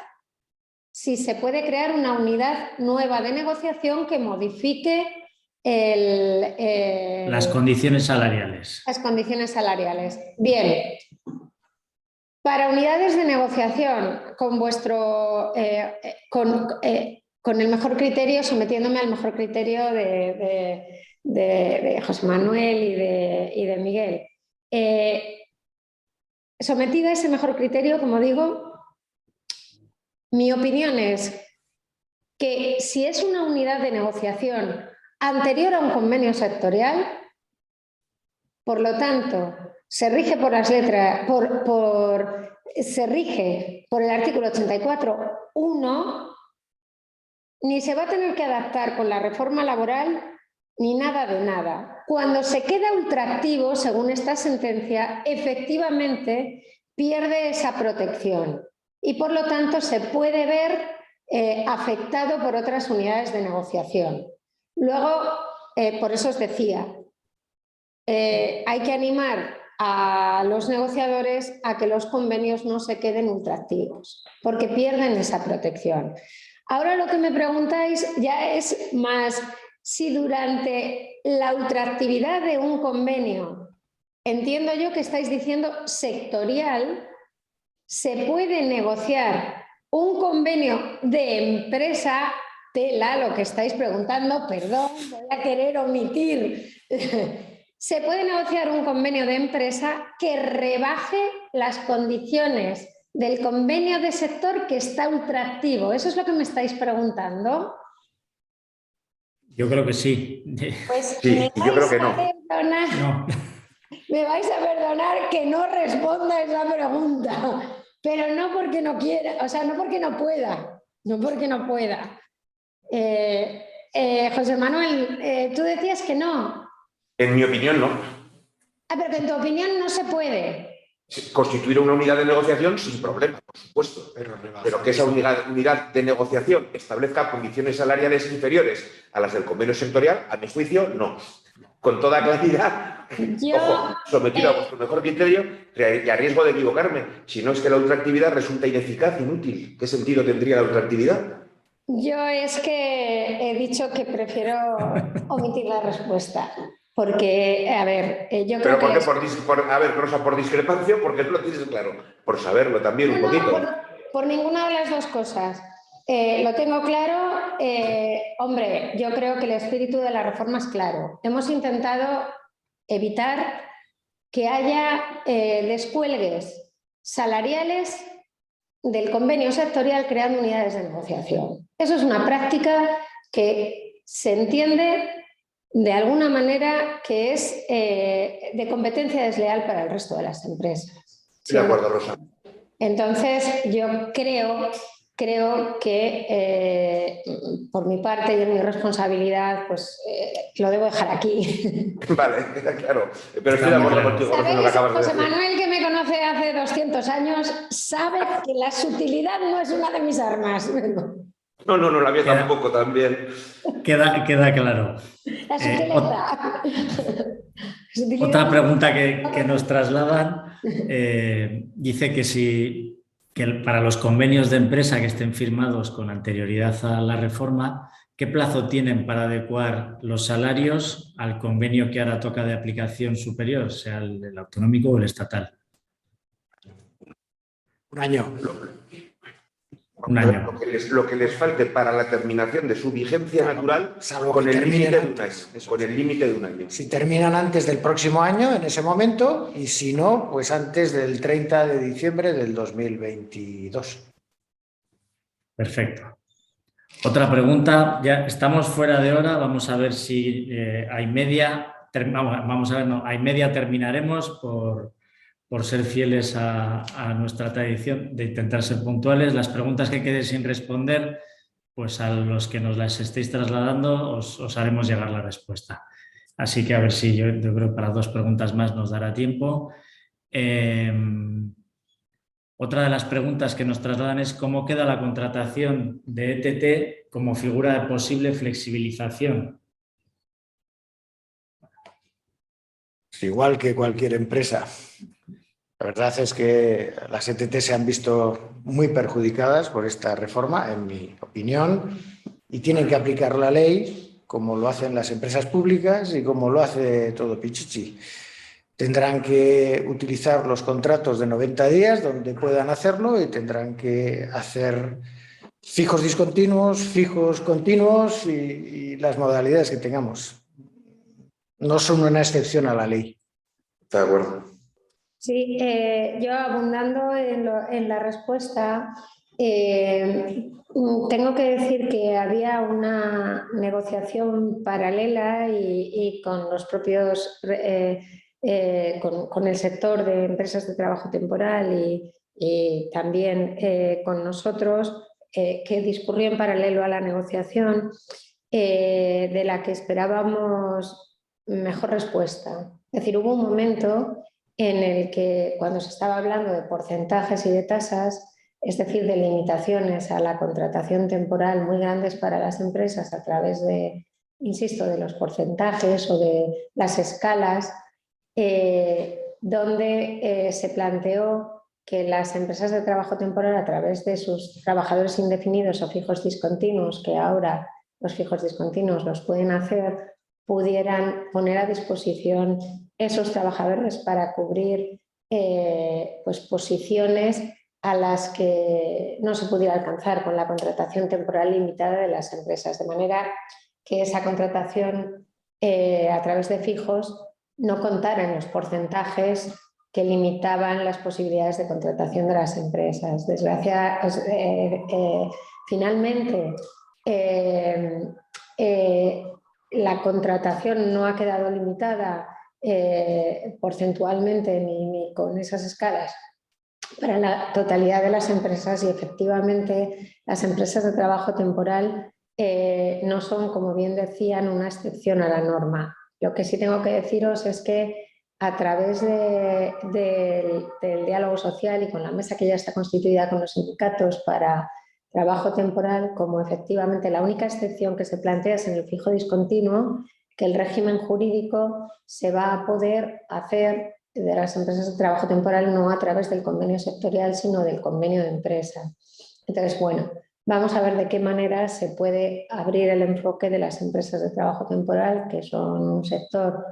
si se puede crear una unidad nueva de negociación que modifique las condiciones salariales. Las condiciones salariales. Bien. Para unidades de negociación, con el mejor criterio, sometiéndome al mejor criterio de José Manuel y de Miguel. Sometida a ese mejor criterio, como digo, mi opinión es que si es una unidad de negociación anterior a un convenio sectorial, por lo tanto, se rige por las letras, se rige por el artículo 84.1, ni se va a tener que adaptar con la reforma laboral ni nada de nada. Cuando se queda ultraactivo, según esta sentencia, efectivamente pierde esa protección y por lo tanto se puede ver afectado por otras unidades de negociación. Luego, por eso os decía, hay que animar a los negociadores a que los convenios no se queden ultraactivos, porque pierden esa protección. Ahora lo que me preguntáis ya es más si durante la ultraactividad de un convenio, entiendo yo que estáis diciendo sectorial, se puede negociar un convenio de empresa, tela, lo que estáis preguntando, perdón, voy a querer omitir. Se puede negociar un convenio de empresa que rebaje las condiciones del convenio de sector que está ultraactivo. ¿Eso es lo que me estáis preguntando? Yo creo que sí. Pues sí, yo creo que no. No. Me vais a perdonar que no responda esa pregunta, pero no porque no quiera, o sea, no porque no pueda, no porque no pueda. José Manuel, tú decías que no. En mi opinión, no. Pero que en tu opinión no se puede. Constituir una unidad de negociación sin problema, por supuesto. Pero que esa unidad de negociación establezca condiciones salariales inferiores a las del convenio sectorial, a mi juicio, no. Con toda claridad, ojo, sometido a vuestro mejor criterio y a riesgo de equivocarme. Si no es que la ultraactividad resulta ineficaz, inútil. ¿Qué sentido tendría la ultraactividad? Yo es que he dicho que prefiero omitir la respuesta. Porque, a ver, yo creo que... por discrepancia, porque tú lo tienes claro. Por saberlo también un poquito. Por ninguna de las dos cosas. Lo tengo claro. Hombre, yo creo que el espíritu de la reforma es claro. Hemos intentado evitar que haya descuelgues salariales del convenio sectorial creando unidades de negociación. Eso es una práctica que se entiende de alguna manera que es de competencia desleal para el resto de las empresas. De acuerdo, Rosa. Entonces, yo creo que por mi parte y en mi responsabilidad, pues lo debo dejar aquí. Vale, claro. Pero estoy de acuerdo contigo, Rosa, en lo que acabas de José decir. Manuel, que me conoce hace 200 años, sabe que la sutilidad no es una de mis armas. No, la mía tampoco, también. Queda claro. La sutileza. Otra pregunta que nos trasladan dice que para los convenios de empresa que estén firmados con anterioridad a la reforma, ¿qué plazo tienen para adecuar los salarios al convenio que ahora toca de aplicación superior, sea el autonómico o el estatal? Un año. Un año. Lo que les falte para la terminación de su vigencia natural, salvo con que el límite de un terminen año. Con el límite de un año. Si terminan antes del próximo año, en ese momento, y si no, pues antes del 30 de diciembre del 2022. Perfecto. Otra pregunta, ya estamos fuera de hora, vamos a ver si hay media, hay media, terminaremos por ser fieles a nuestra tradición de intentar ser puntuales. Las preguntas que queden sin responder, pues a los que nos las estéis trasladando os haremos llegar la respuesta. Así que a ver si yo creo que para 2 preguntas más nos dará tiempo. Otra de las preguntas que nos trasladan es cómo queda la contratación de ETT como figura de posible flexibilización. Igual que cualquier empresa. La verdad es que las ETT se han visto muy perjudicadas por esta reforma, en mi opinión, y tienen que aplicar la ley como lo hacen las empresas públicas y como lo hace todo Pichichi. Tendrán que utilizar los contratos de 90 días donde puedan hacerlo y tendrán que hacer fijos discontinuos, fijos continuos y las modalidades que tengamos. No son una excepción a la ley. De acuerdo. Sí, yo abundando en la respuesta, tengo que decir que había una negociación paralela y con los propios, con el sector de empresas de trabajo temporal y también con nosotros, que discurrió en paralelo a la negociación, de la que esperábamos mejor respuesta. Es decir, hubo un momento en el que cuando se estaba hablando de porcentajes y de tasas, es decir, de limitaciones a la contratación temporal muy grandes para las empresas a través de, insisto, de los porcentajes o de las escalas, donde se planteó que las empresas de trabajo temporal a través de sus trabajadores indefinidos o fijos discontinuos, que ahora los fijos discontinuos los pueden hacer, pudieran poner a disposición esos trabajadores para cubrir pues posiciones a las que no se pudiera alcanzar con la contratación temporal limitada de las empresas, de manera que esa contratación a través de fijos no contara en los porcentajes que limitaban las posibilidades de contratación de las empresas. Finalmente, la contratación no ha quedado limitada porcentualmente ni con esas escalas para la totalidad de las empresas y efectivamente las empresas de trabajo temporal no son, como bien decían, una excepción a la norma. Lo que sí tengo que deciros es que a través del diálogo social y con la mesa que ya está constituida con los sindicatos para trabajo temporal, como efectivamente la única excepción que se plantea es en el fijo discontinuo, que el régimen jurídico se va a poder hacer de las empresas de trabajo temporal no a través del convenio sectorial, sino del convenio de empresa. Entonces, bueno, vamos a ver de qué manera se puede abrir el enfoque de las empresas de trabajo temporal, que son un sector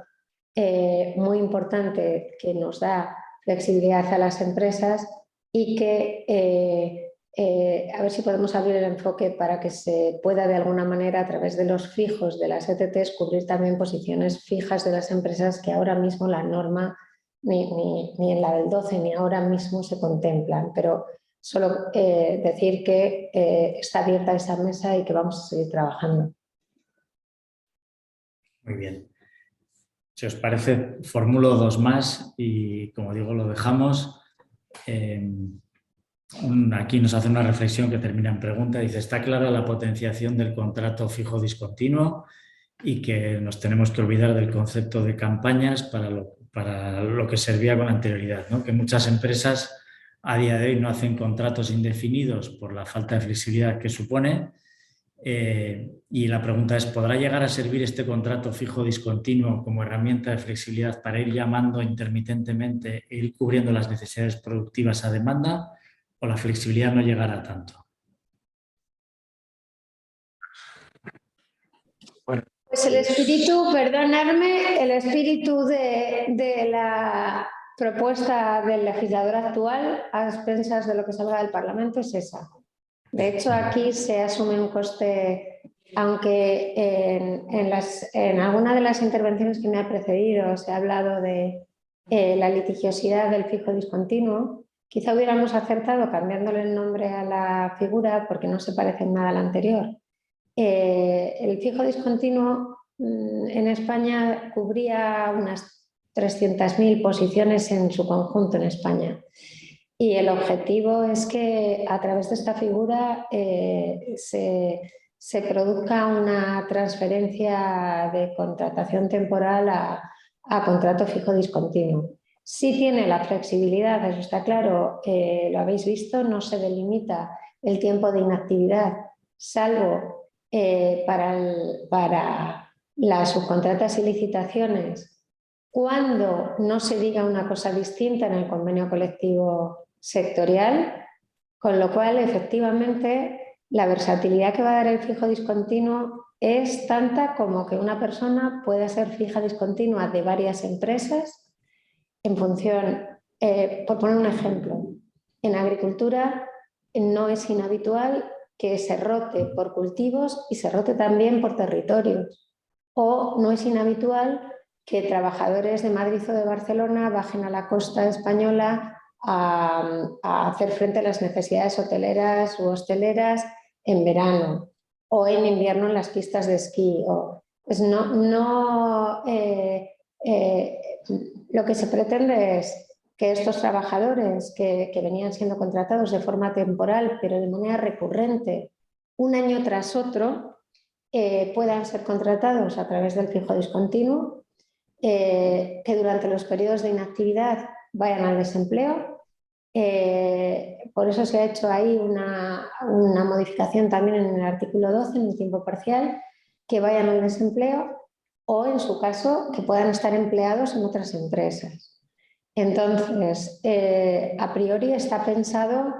muy importante que nos da flexibilidad a las empresas y que a ver si podemos abrir el enfoque para que se pueda de alguna manera, a través de los fijos de las ETTs, cubrir también posiciones fijas de las empresas que ahora mismo la norma ni en la del 12 ni ahora mismo se contemplan. Pero solo decir que está abierta esa mesa y que vamos a seguir trabajando. Muy bien. Si os parece, formulo dos más y, como digo, lo dejamos. Aquí nos hace una reflexión que termina en pregunta. Dice, está clara la potenciación del contrato fijo discontinuo y que nos tenemos que olvidar del concepto de campañas para lo que servía con anterioridad, ¿no? Que muchas empresas a día de hoy no hacen contratos indefinidos por la falta de flexibilidad que supone. Y la pregunta es, ¿podrá llegar a servir este contrato fijo discontinuo como herramienta de flexibilidad para ir llamando intermitentemente e ir cubriendo las necesidades productivas a demanda, o la flexibilidad no llegará tanto? Bueno. Pues el espíritu, perdonadme, el espíritu de la propuesta del legislador actual a expensas de lo que salga del Parlamento es esa. De hecho, aquí se asume un coste, aunque en alguna de las intervenciones que me ha precedido se ha hablado de la litigiosidad del fijo discontinuo. Quizá hubiéramos acertado cambiándole el nombre a la figura porque no se parece en nada a la anterior. El fijo discontinuo en España cubría unas 300.000 posiciones en su conjunto en España. Y el objetivo es que a través de esta figura se produzca una transferencia de contratación temporal a contrato fijo discontinuo. Sí tiene la flexibilidad, eso está claro, lo habéis visto, no se delimita el tiempo de inactividad, salvo para las subcontratas y licitaciones, cuando no se diga una cosa distinta en el convenio colectivo sectorial, con lo cual efectivamente la versatilidad que va a dar el fijo discontinuo es tanta como que una persona pueda ser fija discontinua de varias empresas en función, por poner un ejemplo, en agricultura no es inhabitual que se rote por cultivos y se rote también por territorios, o no es inhabitual que trabajadores de Madrid o de Barcelona bajen a la costa española a hacer frente a las necesidades hoteleras u hosteleras en verano o en invierno en las pistas de esquí. Pues lo que se pretende es que estos trabajadores que venían siendo contratados de forma temporal pero de manera recurrente un año tras otro puedan ser contratados a través del fijo discontinuo, que durante los periodos de inactividad vayan al desempleo. Por eso se ha hecho ahí una modificación también en el artículo 12, en el tiempo parcial, que vayan al desempleo o, en su caso, que puedan estar empleados en otras empresas. Entonces, a priori está pensado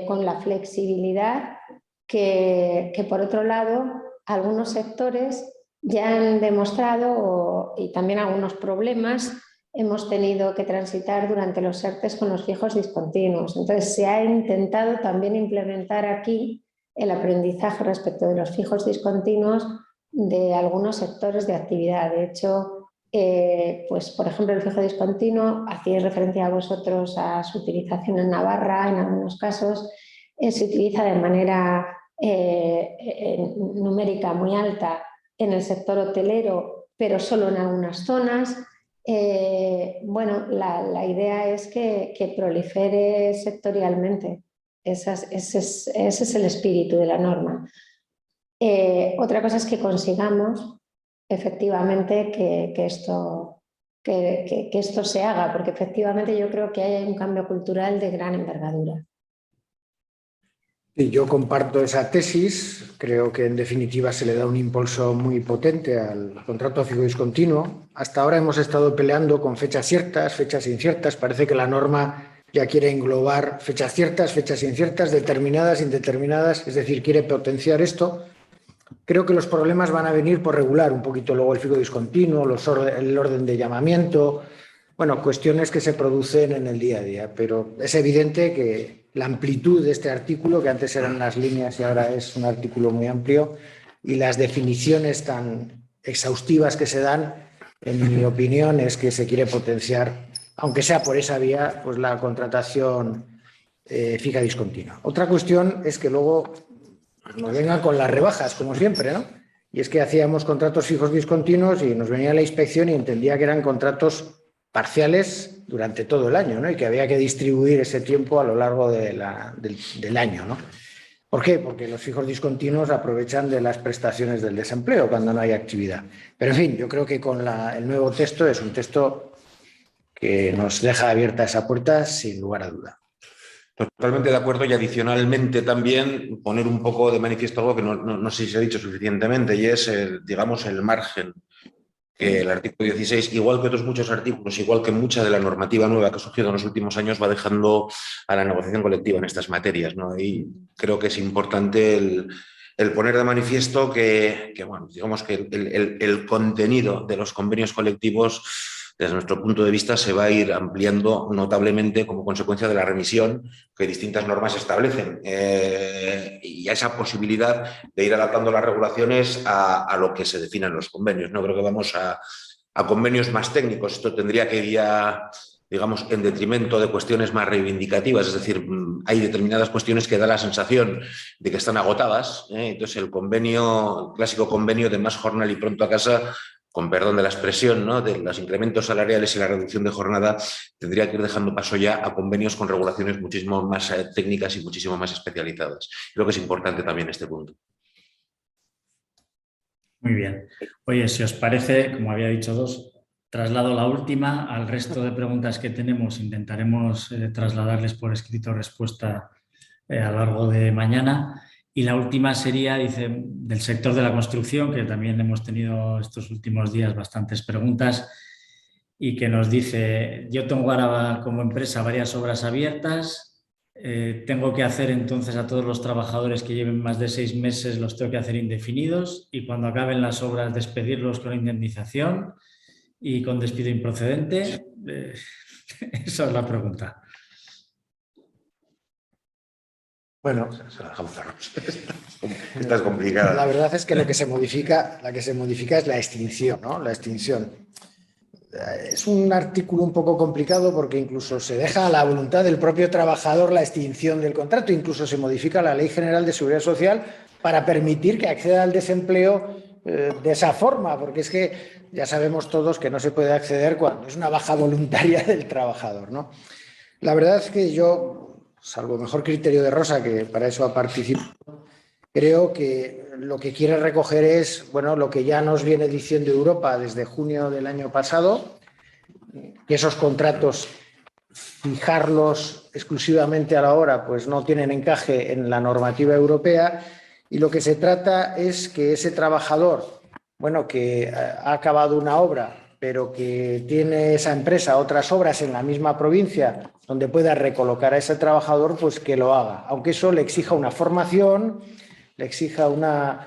con la flexibilidad que, por otro lado, algunos sectores ya han demostrado y también algunos problemas hemos tenido que transitar durante los ERTEs con los fijos discontinuos. Entonces, se ha intentado también implementar aquí el aprendizaje respecto de los fijos discontinuos de algunos sectores de actividad. De hecho, pues, por ejemplo, el fijo discontinuo, hacíais referencia a vosotros a su utilización en Navarra, en algunos casos, se utiliza de manera numérica muy alta en el sector hotelero, pero solo en algunas zonas. Bueno, la idea es que prolifere sectorialmente. Ese es el espíritu de la norma. Otra cosa es que consigamos efectivamente que esto se haga, porque efectivamente yo creo que hay un cambio cultural de gran envergadura. Y yo comparto esa tesis, creo que en definitiva se le da un impulso muy potente al contrato fijo discontinuo. Hasta ahora hemos estado peleando con fechas ciertas, fechas inciertas. Parece que la norma ya quiere englobar fechas ciertas, fechas inciertas, determinadas, indeterminadas, es decir, quiere potenciar esto. Creo que los problemas van a venir por regular un poquito luego el fijo discontinuo, el orden de llamamiento, bueno, cuestiones que se producen en el día a día, pero es evidente que la amplitud de este artículo, que antes eran las líneas y ahora es un artículo muy amplio, y las definiciones tan exhaustivas que se dan, en mi opinión, es que se quiere potenciar, aunque sea por esa vía, pues la contratación fija discontinua. Otra cuestión es que luego nos vengan con las rebajas, como siempre, ¿no? Y es que hacíamos contratos fijos discontinuos y nos venía la inspección y entendía que eran contratos parciales durante todo el año, ¿no? Y que había que distribuir ese tiempo a lo largo del año, ¿no? ¿Por qué? Porque los fijos discontinuos aprovechan de las prestaciones del desempleo cuando no hay actividad. Pero, en fin, yo creo que con el nuevo texto es un texto que nos deja abierta esa puerta sin lugar a duda. Totalmente de acuerdo, y adicionalmente también poner un poco de manifiesto algo que no sé si se ha dicho suficientemente, y es, digamos, el margen que el artículo 16, igual que otros muchos artículos, igual que mucha de la normativa nueva que ha surgido en los últimos años, va dejando a la negociación colectiva en estas materias, ¿no? Y creo que es importante el poner de manifiesto que bueno, digamos que el contenido de los convenios colectivos, desde nuestro punto de vista, se va a ir ampliando notablemente como consecuencia de la remisión que distintas normas establecen, y a esa posibilidad de ir adaptando las regulaciones a lo que se define en los convenios. No creo que vamos a convenios más técnicos. Esto tendría que ir ya, digamos, en detrimento de cuestiones más reivindicativas. Es decir, hay determinadas cuestiones que da la sensación de que están agotadas, ¿eh? Entonces el clásico convenio de más jornal y pronto a casa, con perdón de la expresión, ¿no?, de los incrementos salariales y la reducción de jornada, tendría que ir dejando paso ya a convenios con regulaciones muchísimo más técnicas y muchísimo más especializadas. Creo que es importante también este punto. Muy bien. Oye, si os parece, como había dicho dos, traslado la última. Al resto de preguntas que tenemos intentaremos trasladarles por escrito respuesta a lo largo de mañana. Y la última sería, dice, del sector de la construcción, que también hemos tenido estos últimos días bastantes preguntas, y que nos dice: yo tengo ahora como empresa varias obras abiertas, tengo que hacer entonces a todos los trabajadores que lleven más de 6 meses, los tengo que hacer indefinidos, y cuando acaben las obras despedirlos con indemnización y con despido improcedente. Esa es la pregunta. Bueno, se la dejamos a Rosa. Esta es complicada. La verdad es que la que se modifica es la extinción, ¿no? La extinción. Es un artículo un poco complicado porque incluso se deja a la voluntad del propio trabajador la extinción del contrato, incluso se modifica la Ley General de Seguridad Social para permitir que acceda al desempleo de esa forma, porque es que ya sabemos todos que no se puede acceder cuando es una baja voluntaria del trabajador, ¿no? La verdad es que yo, salvo mejor criterio de Rosa, que para eso ha participado, creo que lo que quiere recoger es, bueno, lo que ya nos viene diciendo Europa desde junio del año pasado, que esos contratos, fijarlos exclusivamente a la hora, pues no tienen encaje en la normativa europea, y lo que se trata es que ese trabajador, bueno, que ha acabado una obra, pero que tiene esa empresa otras obras en la misma provincia donde pueda recolocar a ese trabajador, pues que lo haga, aunque eso le exija una formación, le exija un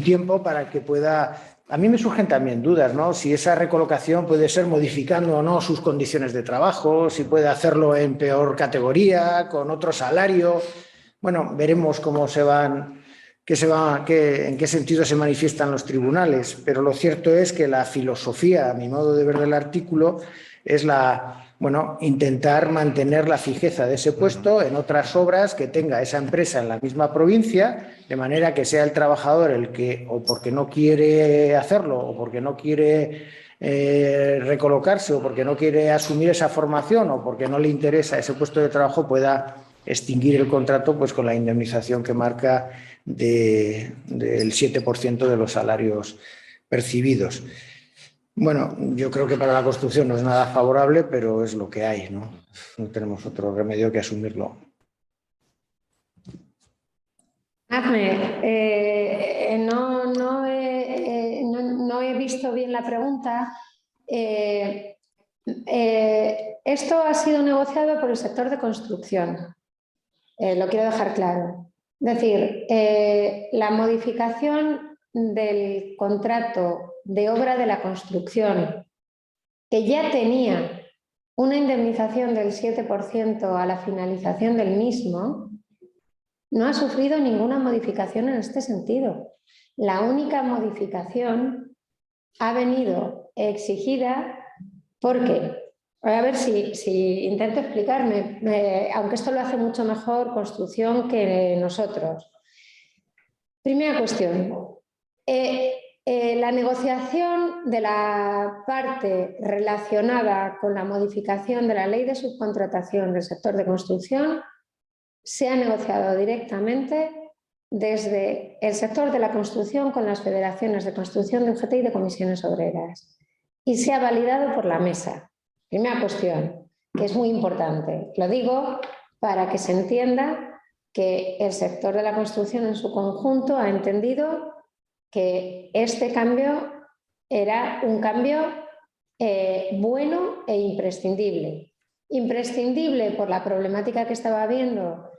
tiempo para que pueda. A mí me surgen también dudas, ¿no? Si esa recolocación puede ser modificando o no sus condiciones de trabajo, si puede hacerlo en peor categoría, con otro salario. Bueno, veremos cómo en qué sentido se manifiestan los tribunales, pero lo cierto es que la filosofía, a mi modo de ver del artículo, es intentar mantener la fijeza de ese puesto en otras obras que tenga esa empresa en la misma provincia, de manera que sea el trabajador el que, o porque no quiere hacerlo, o porque no quiere recolocarse, o porque no quiere asumir esa formación, o porque no le interesa ese puesto de trabajo, pueda extinguir el contrato, pues con la indemnización que marca del 7% de los salarios percibidos. Bueno, yo creo que para la construcción no es nada favorable, pero es lo que hay, ¿no? No tenemos otro remedio que asumirlo. No he visto bien la pregunta. Esto ha sido negociado por el sector de construcción. Lo quiero dejar claro. Es decir, la modificación del contrato de obra de la construcción, que ya tenía una indemnización del 7% a la finalización del mismo, no ha sufrido ninguna modificación en este sentido. La única modificación ha venido exigida porque, a ver si intento explicarme, aunque esto lo hace mucho mejor Construcción que nosotros. Primera cuestión. La negociación de la parte relacionada con la modificación de la ley de subcontratación del sector de construcción se ha negociado directamente desde el sector de la construcción con las federaciones de construcción de UGT y de comisiones obreras y se ha validado por la mesa. Primera cuestión, que es muy importante. Lo digo para que se entienda que el sector de la construcción en su conjunto ha entendido que este cambio era un cambio bueno e imprescindible. Imprescindible por la problemática que estaba habiendo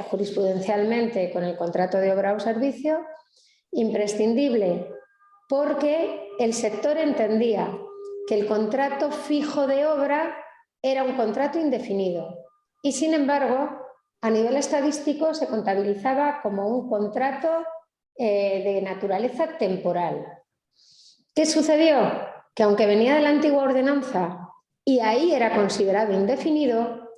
jurisprudencialmente con el contrato de obra o servicio, imprescindible porque el sector entendía que el contrato fijo de obra era un contrato indefinido y, sin embargo, a nivel estadístico se contabilizaba como un contrato de naturaleza temporal. ¿Qué sucedió? Que aunque venía de la antigua ordenanza y ahí era considerado indefinido,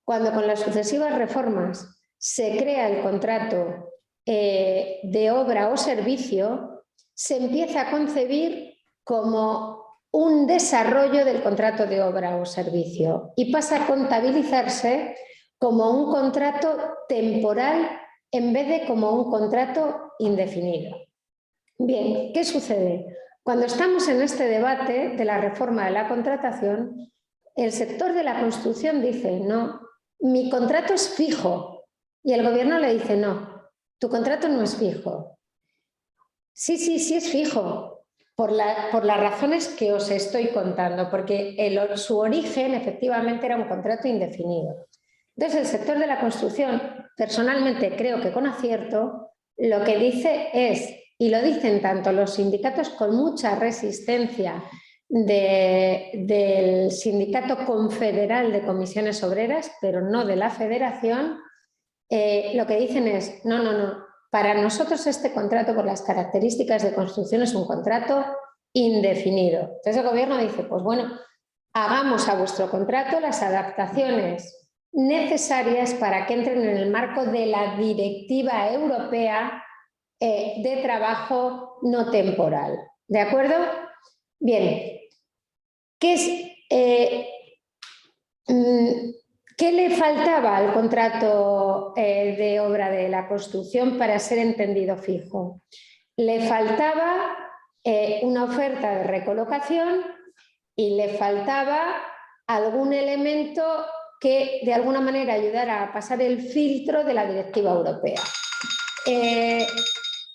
cuando con las sucesivas reformas se crea el contrato de obra o servicio, se empieza a concebir como un desarrollo del contrato de obra o servicio y pasa a contabilizarse como un contrato temporal en vez de como un contrato indefinido. Bien, ¿qué sucede? Cuando estamos en este debate de la reforma de la contratación, el sector de la construcción dice, no, mi contrato es fijo. Y el gobierno le dice, no, tu contrato no es fijo. Sí, sí es fijo, por las razones que os estoy contando, porque su origen efectivamente era un contrato indefinido. Entonces el sector de la construcción, personalmente creo que con acierto, lo que dice es, y lo dicen tanto los sindicatos con mucha resistencia del Sindicato Confederal de Comisiones Obreras, pero no de la Federación, lo que dicen es, no, para nosotros este contrato por las características de construcción es un contrato indefinido. Entonces el gobierno dice, pues bueno, hagamos a vuestro contrato las adaptaciones necesarias para que entren en el marco de la Directiva Europea de Trabajo No Temporal. ¿De acuerdo? Bien. ¿Qué le faltaba al contrato de obra de la construcción para ser entendido fijo? Le faltaba una oferta de recolocación y le faltaba algún elemento que de alguna manera ayudara a pasar el filtro de la Directiva Europea.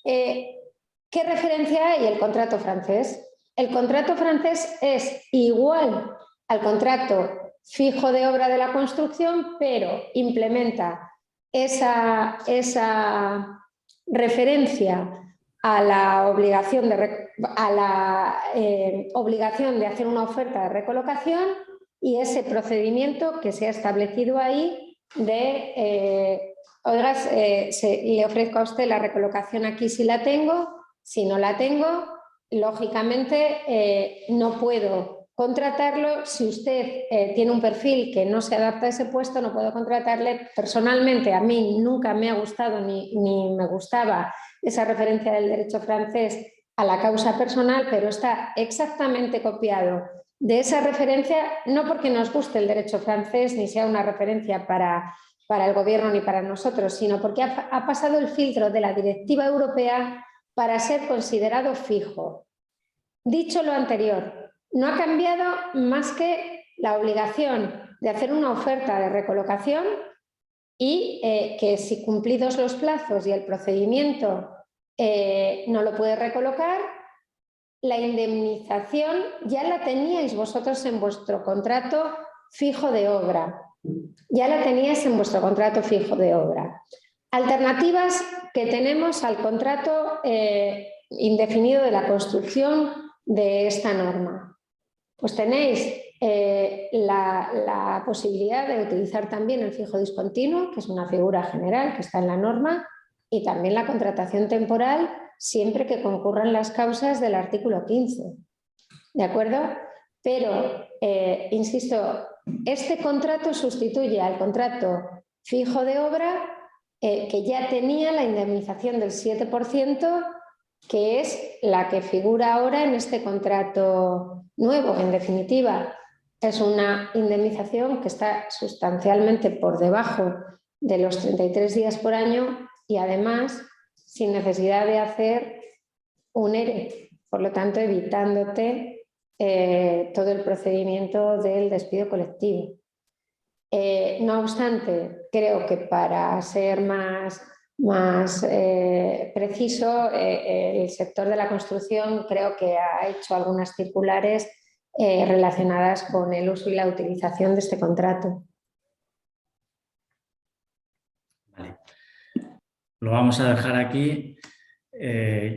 ¿Qué referencia hay? El contrato francés. El contrato francés es igual al contrato fijo de obra de la construcción, pero implementa esa referencia a la obligación de hacer una oferta de recolocación y ese procedimiento que se ha establecido ahí de, oiga, le ofrezco a usted la recolocación aquí si la tengo, si no la tengo, lógicamente no puedo contratarlo. Si usted tiene un perfil que no se adapta a ese puesto, no puedo contratarle. Personalmente, a mí nunca me ha gustado ni me gustaba esa referencia del derecho francés a la causa personal, pero está exactamente copiado de esa referencia, no porque nos guste el derecho francés ni sea una referencia para el gobierno ni para nosotros, sino porque ha pasado el filtro de la Directiva Europea para ser considerado fijo. Dicho lo anterior, no ha cambiado más que la obligación de hacer una oferta de recolocación y que si cumplidos los plazos y el procedimiento no lo puede recolocar, la indemnización ya la teníais vosotros en vuestro contrato fijo de obra. Ya la teníais en vuestro contrato fijo de obra. Alternativas que tenemos al contrato indefinido de la construcción de esta norma. Pues tenéis la posibilidad de utilizar también el fijo discontinuo, que es una figura general que está en la norma, y también la contratación temporal siempre que concurran las causas del artículo 15. ¿De acuerdo? Pero, insisto, este contrato sustituye al contrato fijo de obra que ya tenía la indemnización del 7%, que es la que figura ahora en este contrato nuevo. En definitiva, es una indemnización que está sustancialmente por debajo de los 33 días por año y además sin necesidad de hacer un ERE, por lo tanto evitándote todo el procedimiento del despido colectivo. No obstante, creo que para ser más preciso, el sector de la construcción creo que ha hecho algunas circulares relacionadas con el uso y la utilización de este contrato. Vale. Lo vamos a dejar aquí.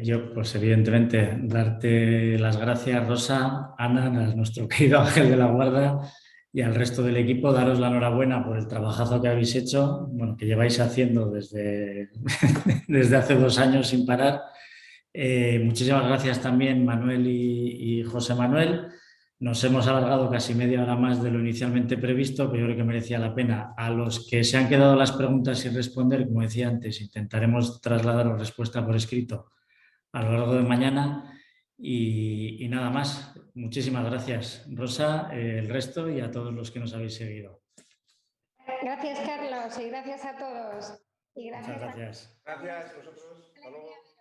Yo, pues evidentemente, darte las gracias, Rosa, Ana, nuestro querido ángel de la guarda, y al resto del equipo, daros la enhorabuena por el trabajazo que habéis hecho, bueno, que lleváis haciendo desde hace 2 años sin parar. Muchísimas gracias también, Manuel y José Manuel. Nos hemos alargado casi media hora más de lo inicialmente previsto, pero yo creo que merecía la pena. A los que se han quedado las preguntas sin responder, como decía antes, intentaremos trasladaros respuesta por escrito a lo largo de mañana. Y nada más. Muchísimas gracias, Rosa, el resto y a todos los que nos habéis seguido. Gracias, Carlos, y gracias a todos. Y gracias. Muchas gracias. Gracias a vosotros. Hasta luego.